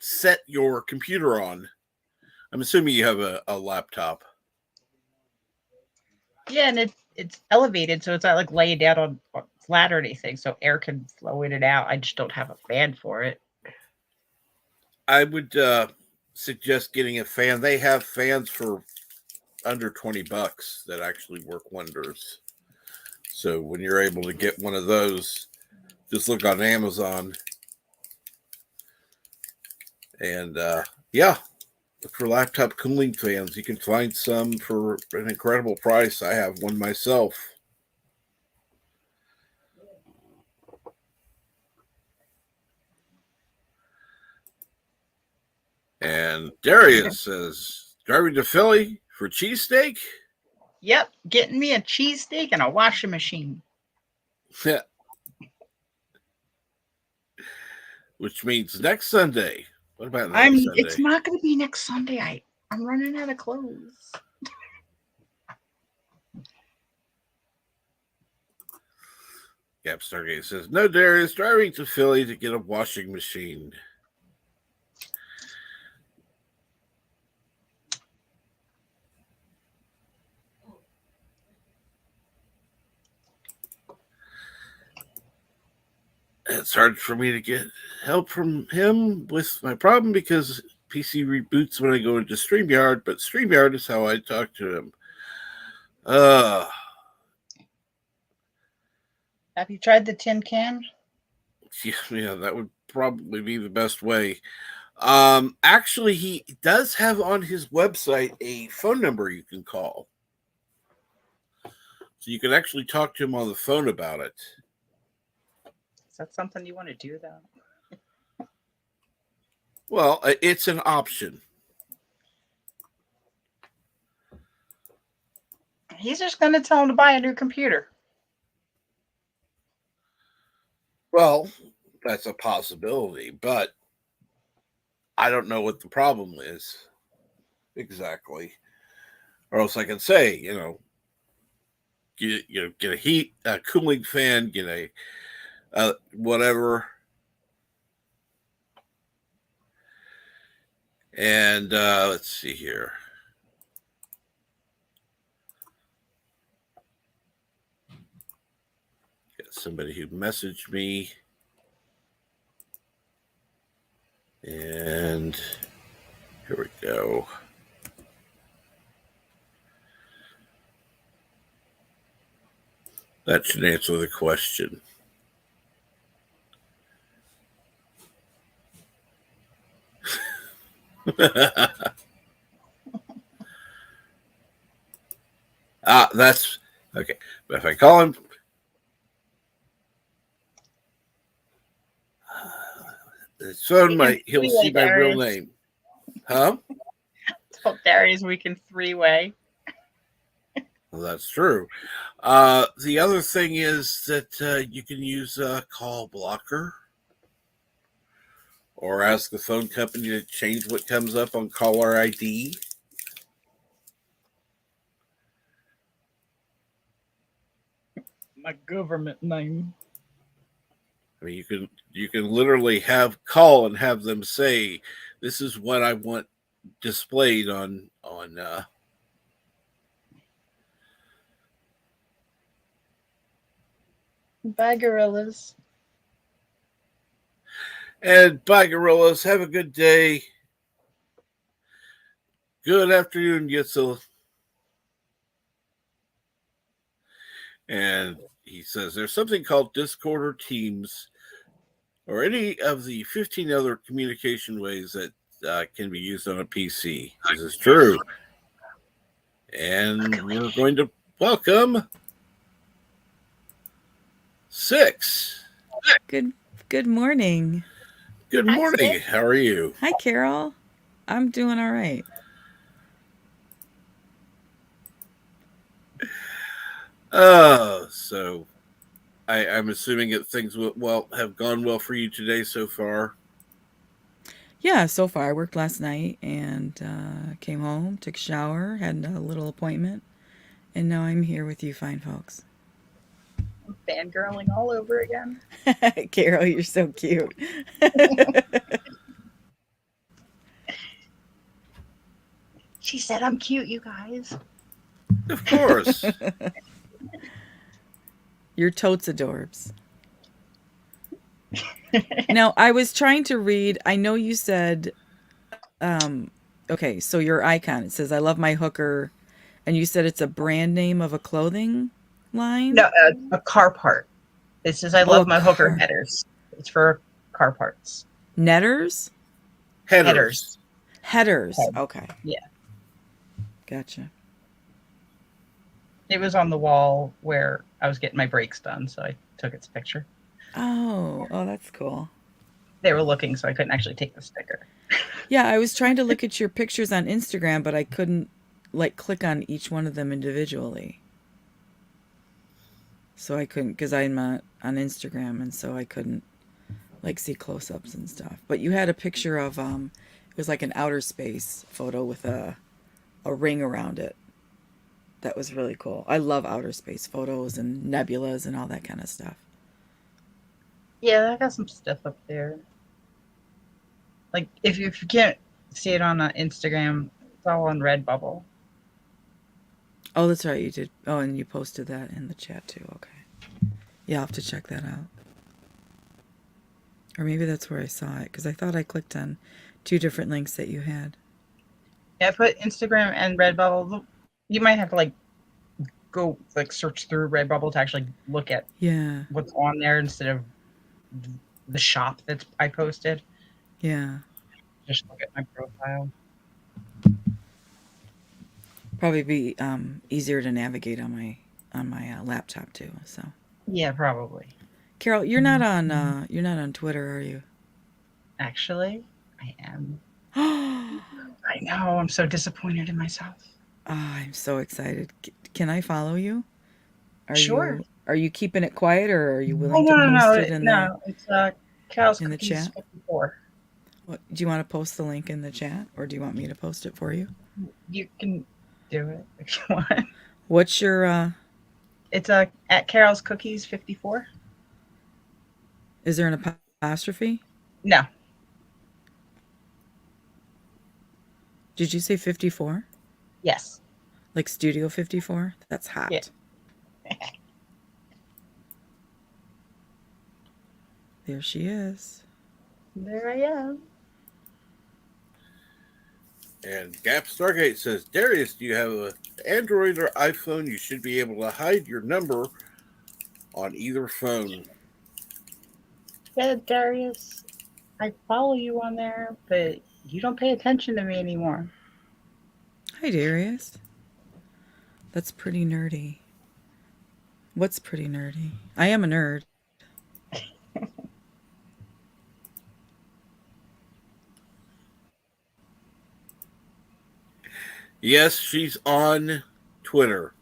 set your computer on. I'm assuming you have a laptop. Yeah, and it's elevated, so it's not like laying down on flat or anything, so air can flow in and out. I just don't have a fan for it. I would suggest getting a fan. They have fans for under $20 that actually work wonders. So when you're able to get one of those, just look on Amazon. And yeah, look for laptop cooling fans. You can find some for an incredible price. I have one myself. And Darius says, driving to Philly for cheesesteak? Yep, getting me a cheesesteak and a washing machine. Yeah. Which means next Sunday. What about next Sunday? It's not going to be next Sunday. I'm running out of clothes. Gap Stargate says, no, Darius, driving to Philly to get a washing machine. It's hard for me to get help from him with my problem because PC reboots when I go into StreamYard, but StreamYard is how I talk to him. Have you tried the tin can? Yeah, that would probably be the best way. Actually, he does have on his website a phone number you can call. So you can actually talk to him on the phone about it. Is that something you want to do, though? Well, it's an option. He's just going to tell him to buy a new computer. Well, that's a possibility, but I don't know what the problem is exactly. Or else I can say, get a cooling fan, get a whatever. And let's see here. Got somebody who messaged me. And here we go. That should answer the question. That's okay. But if I call him, his phone might, he'll see my real name. Huh? Well, Darius, we can three-way. Well, that's true. The other thing is that you can use a call blocker or ask the phone company to change what comes up on caller ID. My government name. I mean, you can literally call and have them say, "This is what I want displayed on." Bye, gorillas. And bye, gorillas. Have a good day. Good afternoon, Yitzel. And he says there's something called Discord or Teams or any of the 15 other communication ways that can be used on a PC. This is true. And we're going to welcome Six. Good morning. Good morning. How are you? Hi, Carol. I'm doing all right. So I'm assuming that things have gone well for you today so far. Yeah, so far I worked last night and came home, took a shower, had a little appointment, and now I'm here with you fine folks. I'm fangirling all over again. Carol, you're so cute. She said I'm cute, you guys. Of course. You're totes adorbs. Now, I was trying to read, I know you said, okay, so your icon, it says, I love my hooker, and you said it's a brand name of a clothing line? No, a car part. It says I love my hooker headers. It's for car parts. Netters? Headers. Headers. Okay. Yeah. Gotcha. It was on the wall where I was getting my brakes done, so I took its picture. Oh, that's cool. They were looking, so I couldn't actually take the sticker. Yeah, I was trying to look at your pictures on Instagram, but I couldn't click on each one of them individually. So I couldn't, because I'm not on Instagram, and so I couldn't see close-ups and stuff. But you had a picture of it was like an outer space photo with a ring around it. That was really cool. I love outer space photos and nebulas and all that kind of stuff. Yeah, I got some stuff up there. Like, if you can't see it on Instagram, it's all on Redbubble. Oh, that's right, you did. Oh, and you posted that in the chat too. Okay. Yeah, I'll have to check that out. Or maybe that's where I saw it, because I thought I clicked on 2 different links that you had. Yeah, I put Instagram and Redbubble. You might have to go search through Redbubble to actually look at what's on there instead of the shop that I posted. Yeah. Just look at my profile. Probably be easier to navigate on my laptop too. So. Yeah, probably. Carol, you're not on Twitter, are you? Actually, I am. I know. I'm so disappointed in myself. Oh, I'm so excited. Can I follow you? Sure. Are you keeping it quiet, or are you willing to post it in it's Carol's in the Cookies chat? 54. What, do you want to post the link in the chat, or do you want me to post it for you? You can do it if you want. What's your? It's at Carol's Cookies 54. Is there an apostrophe? No. Did you say 54? Yes. Like Studio 54? That's hot. Yeah. There she is. There I am. And Gap Stargate says, Darius, do you have an Android or iPhone? You should be able to hide your number on either phone. Yeah, Darius, I follow you on there, but you don't pay attention to me anymore. Hi, Darius. That's pretty nerdy. What's pretty nerdy? I am a nerd. Yes, she's on Twitter.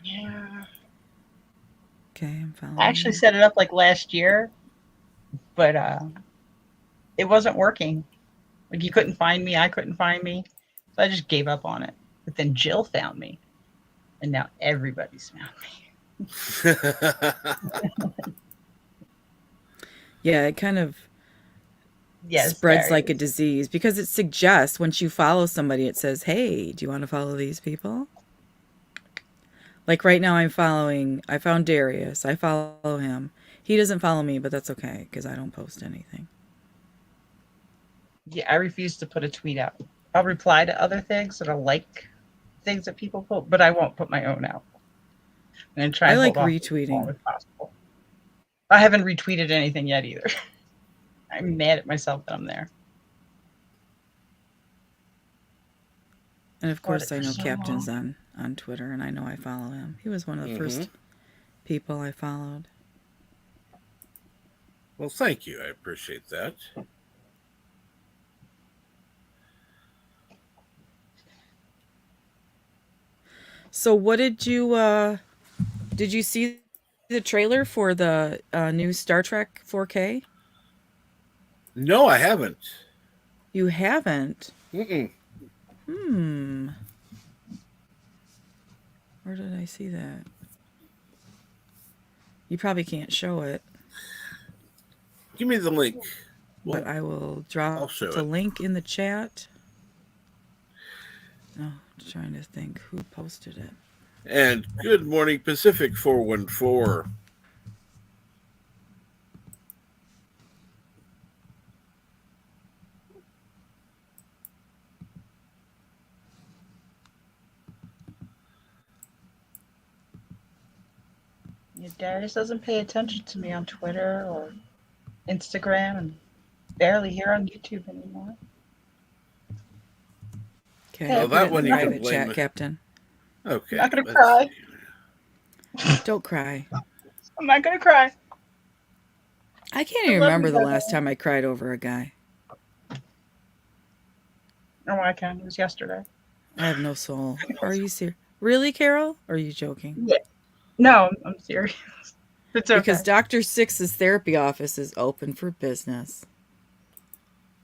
Yeah. Okay, I'm following. I actually set it up like last year, but it wasn't working. Like you couldn't find me, I couldn't find me. So I just gave up on it. But then Jill found me. And now everybody's found me. Yeah, it kind of spreads like a disease because it suggests once you follow somebody, it says, hey, do you want to follow these people? Like right now I found Darius. I follow him. He doesn't follow me, but that's okay because I don't post anything. Yeah, I refuse to put a tweet out. I'll reply to other things that I like things that people put, but I won't put my own out. And try. I like retweeting. As possible. I haven't retweeted anything yet either. I'm mad at myself that I'm there. And of course, I know Captain's on Twitter, and I know I follow him. He was one of the first people I followed. Well, thank you. I appreciate that. So what did you see the trailer for the new Star Trek 4K? No, I haven't. You haven't? Mm-mm. Where did I see that? You probably can't show it. Give me the link. But I will drop the link in the chat. Oh, trying to think who posted it. And good morning, Pacific 414. Yeah, Darius doesn't pay attention to me on Twitter or Instagram and barely here on YouTube anymore. Okay, well, that one you can blame chat, Captain. Okay. I'm not gonna cry. Don't cry. I'm not gonna cry. I can't even remember the last time I cried over a guy. Oh, I can. It was yesterday. I have no soul. Are you serious? Really, Carol? Or are you joking? Yeah. No, I'm serious. It's okay. Because Dr. Six's therapy office is open for business.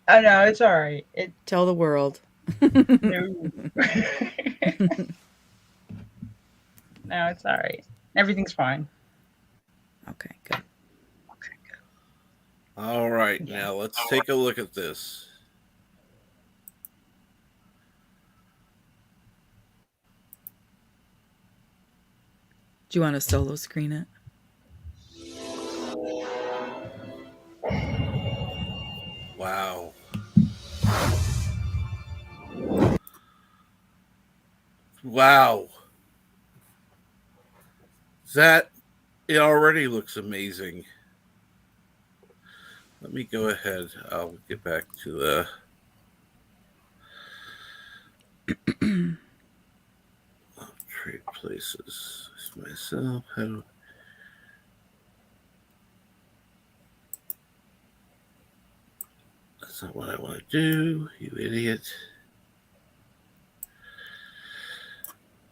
Oh, no, it's all right. Tell the world. No. No, it's all right. Everything's fine. Okay, good. All right, now let's take a look at this. Do you want to solo screen it? Wow. Wow. It already looks amazing. Let me go ahead. I'll get back to the trade places. Myself. That's not what I want to do, you idiot.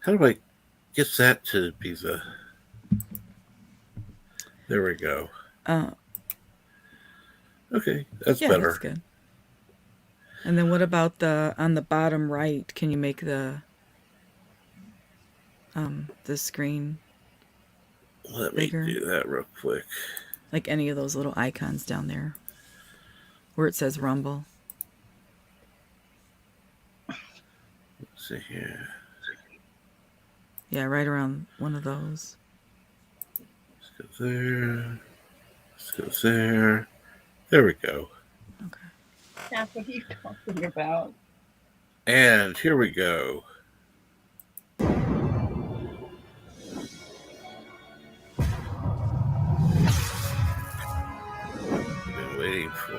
How do I get that to be the... There we go. Okay, that's better. That's good. And then what about on the bottom right? Can you make the screen Let bigger? Me do that real quick. Like any of those little icons down there where it says Rumble. see here. Yeah, right around one of those. Let's go there. Let's go there. There we go. Okay. Yeah, what are you talking about? And here we go. Been waiting for.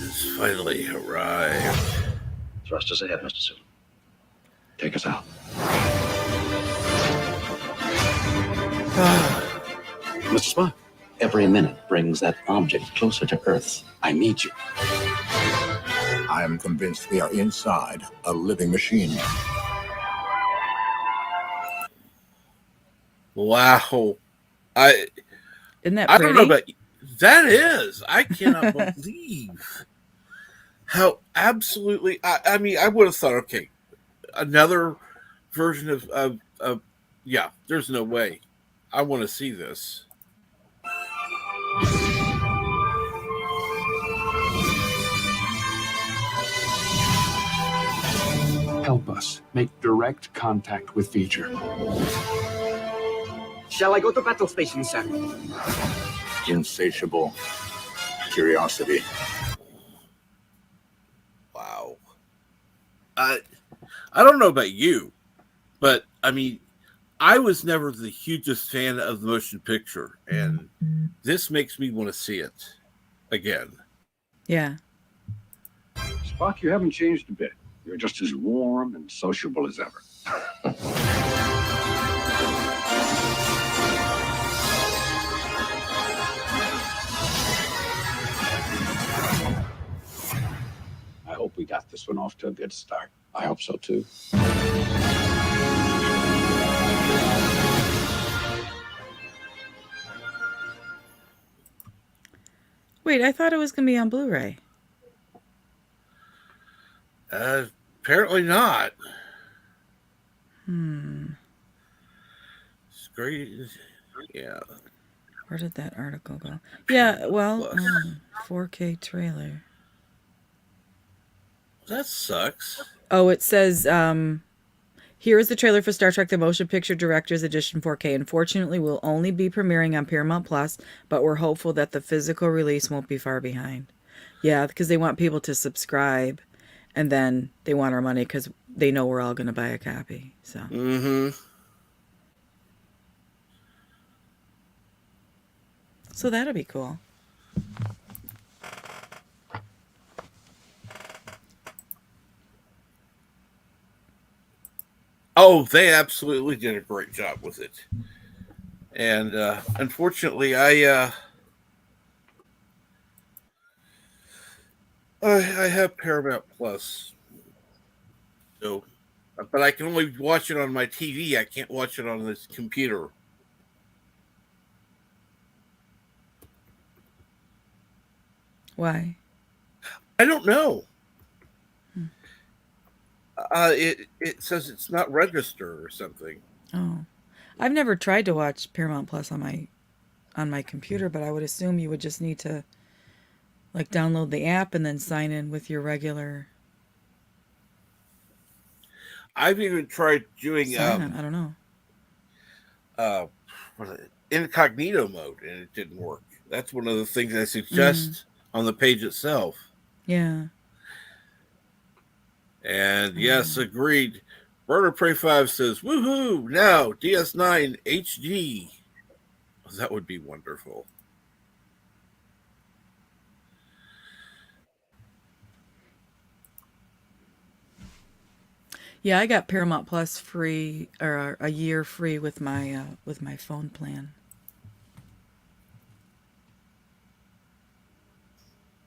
It's finally arrived. Thrusters ahead, Mr. Sue. Take us out. Mr. Spock, every minute brings that object closer to Earth. I need you. I am convinced we are inside a living machine. Wow. Isn't that I pretty? don't know about you. That is. I cannot believe how absolutely. I mean, I would have thought, okay, another version of yeah, there's no way. I want to see this. Help us make direct contact with Feature. Shall I go to battle station, sir? Insatiable curiosity. Wow. I don't know about you, but I mean, I was never the hugest fan of the motion picture, and this makes me want to see it again. Yeah. Spock, you haven't changed a bit. You're just as warm and sociable as ever. I hope we got this one off to a good start. I hope so, too. Wait, I thought it was going to be on Blu-ray. Apparently not. It's great. Yeah. Where did that article go? Yeah, well, 4K trailer. That sucks. Oh, it says, here is the trailer for Star Trek The Motion Picture Director's Edition 4K. Unfortunately, will only be premiering on Paramount Plus, but we're hopeful that the physical release won't be far behind. Yeah, because they want people to subscribe, and then they want our money because they know we're all going to buy a copy. So. Mm-hmm. So that'll be cool. Oh, they absolutely did a great job with it. And unfortunately, I have Paramount Plus, so but I can only watch it on my TV. I can't watch it on this computer. Why? I don't know. It says it's not registered or something. Oh, I've never tried to watch Paramount Plus on my computer, but I would assume you would just need to like download the app and then sign in with your regular. I've even tried doing I don't know. incognito mode, and it didn't work. That's one of the things I suggest on the page itself. Yeah. And yes, agreed. Burner Prey 5 says, woohoo, now DS9 HD. That would be wonderful. Yeah, I got Paramount Plus free, or a year free with my phone plan.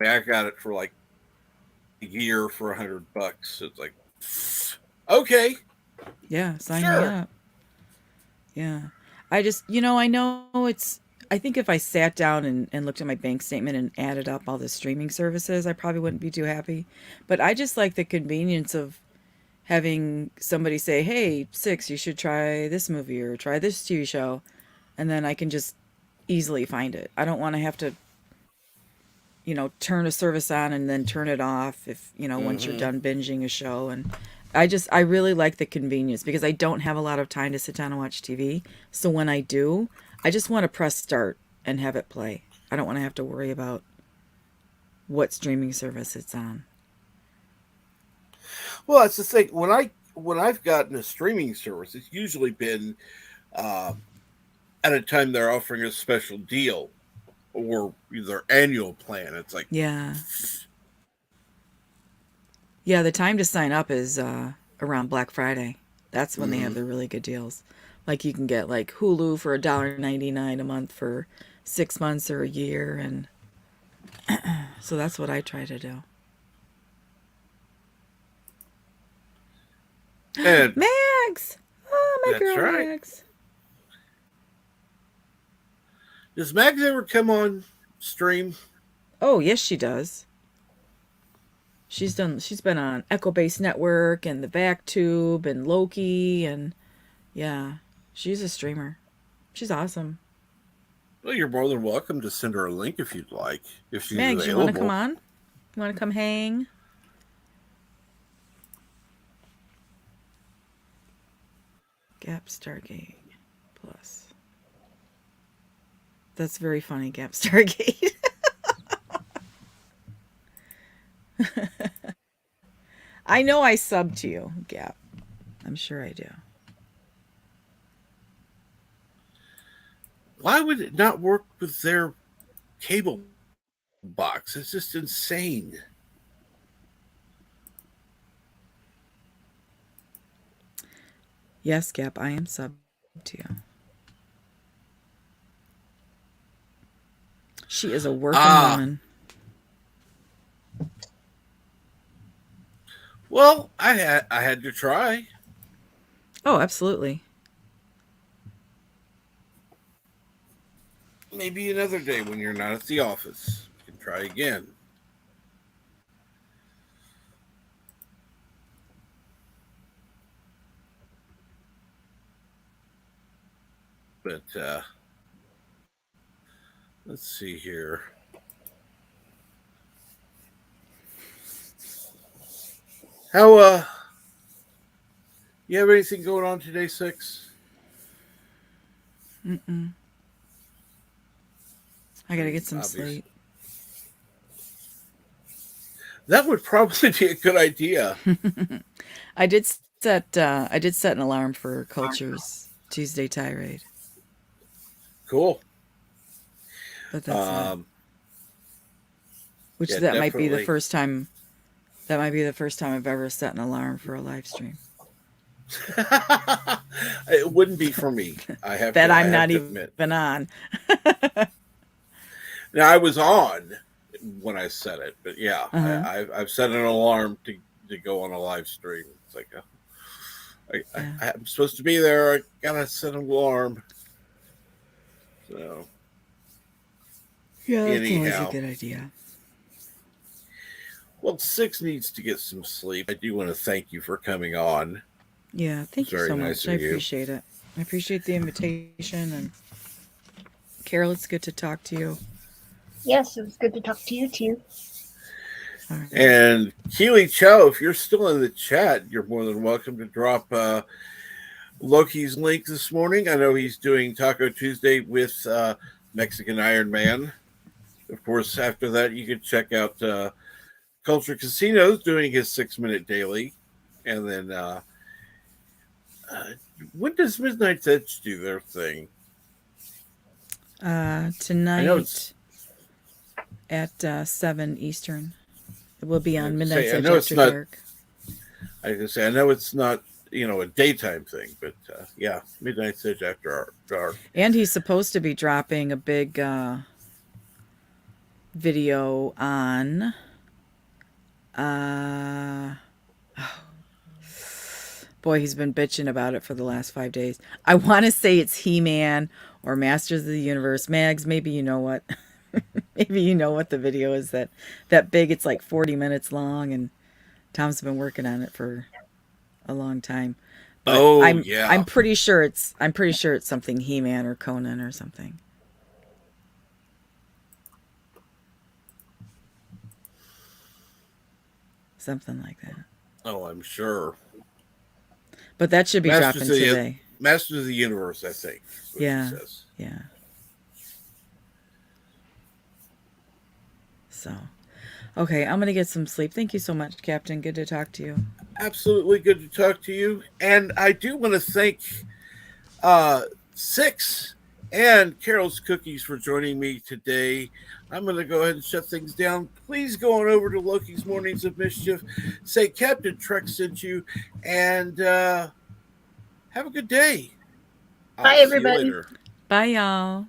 I got it for like a year for $100. It's like, okay. Yeah, sign me up. Yeah. I just, I know I think if I sat down and looked at my bank statement and added up all the streaming services, I probably wouldn't be too happy. But I just like the convenience of having somebody say, hey, Six, you should try this movie or try this TV show. And then I can just easily find it. I don't want to have to, turn a service on and then turn it off if, once you're done binging a show. And I really like the convenience because I don't have a lot of time to sit down and watch TV. So when I do, I just want to press start and have it play. I don't want to have to worry about what streaming service it's on. Well, that's the thing. When I've gotten a streaming service, it's usually been at a time they're offering a special deal or their annual plan. It's like, Yeah. Yeah, the time to sign up is around Black Friday. That's when they have the really good deals. Like you can get like Hulu for $1.99 a month for 6 months or a year, and so that's what I try to do. and Mags! Oh, my That's girl right. Mags. does Mags ever come on stream? Oh, yes, she does. She's been on Echo Base Network and the Backtube and Loki, and yeah, she's a streamer. She's awesome. Well, you're more than welcome to send her a link if you'd like, if she's Mags, available. you want to come on? You want to come hang? Gap Stargate Plus. That's very funny, Gap Stargate. I know I subbed to you, Gap. I'm sure I do. Why would it not work with their cable box? It's just insane. Yes, Gap, I am subbed to you. She is a working woman. Well, I had to try. Oh, absolutely. Maybe another day when you're not at the office. You can try again. But let's see here. How you have anything going on today, Six? Mm-mm. I gotta get some Obvious. sleep. That would probably be a good idea. I did set an alarm for Culture's Tuesday tirade. Cool. But that's it. Which yeah, that might be the definitely. first time. That might be the first time I've ever set an alarm for a live stream. It wouldn't be for me. I have That to, I'm I not have to admit. even on. Now I was on when I set it, but yeah, Uh-huh. I've set an alarm to go on a live stream. It's like I'm supposed to be there. I gotta set an alarm. So Yeah, that's anyhow. always a good idea. Well, Six needs to get some sleep. I do want to thank you for coming on. Yeah, thank you Very so nice much. of I you. appreciate it. I appreciate the invitation, and Carol, it's good to talk to you. Yes, it was good to talk to you too. All right. And Keely Chow, if you're still in the chat, you're more than welcome to drop Loki's link this morning. I know he's doing Taco Tuesday with Mexican Iron Man. Of course, after that, you can check out Culture Casino's doing his 6-minute daily. And then when does Midnight's Edge do their thing? Tonight at 7 Eastern. It will be on Midnight's I Edge know it's After not. Dark. I can say I know it's not a daytime thing, but yeah, Midnight's Edge After Dark. And he's supposed to be dropping a big video on boy, he's been bitching about it for the last 5 days. I want to say it's He-Man or Masters of the Universe. Mags, maybe you know what. Maybe you know what the video is that big. It's like 40 minutes long, and Tom's been working on it for a long time. But I'm pretty sure it's something He-Man or Conan or something. something like that. Oh, I'm sure. But that should be dropping today. Masters of the Universe, I think. Is what Yeah. she says. Yeah. So, okay, I'm going to get some sleep. Thank you so much, Captain. Good to talk to you. Absolutely good to talk to you. And I do want to thank Six and Carol's Cookies for joining me today. I'm going to go ahead and shut things down. Please go on over to Loki's Mornings of Mischief. Say Captain Trek sent you. And have a good day. Bye, everybody. See you later. Bye, y'all.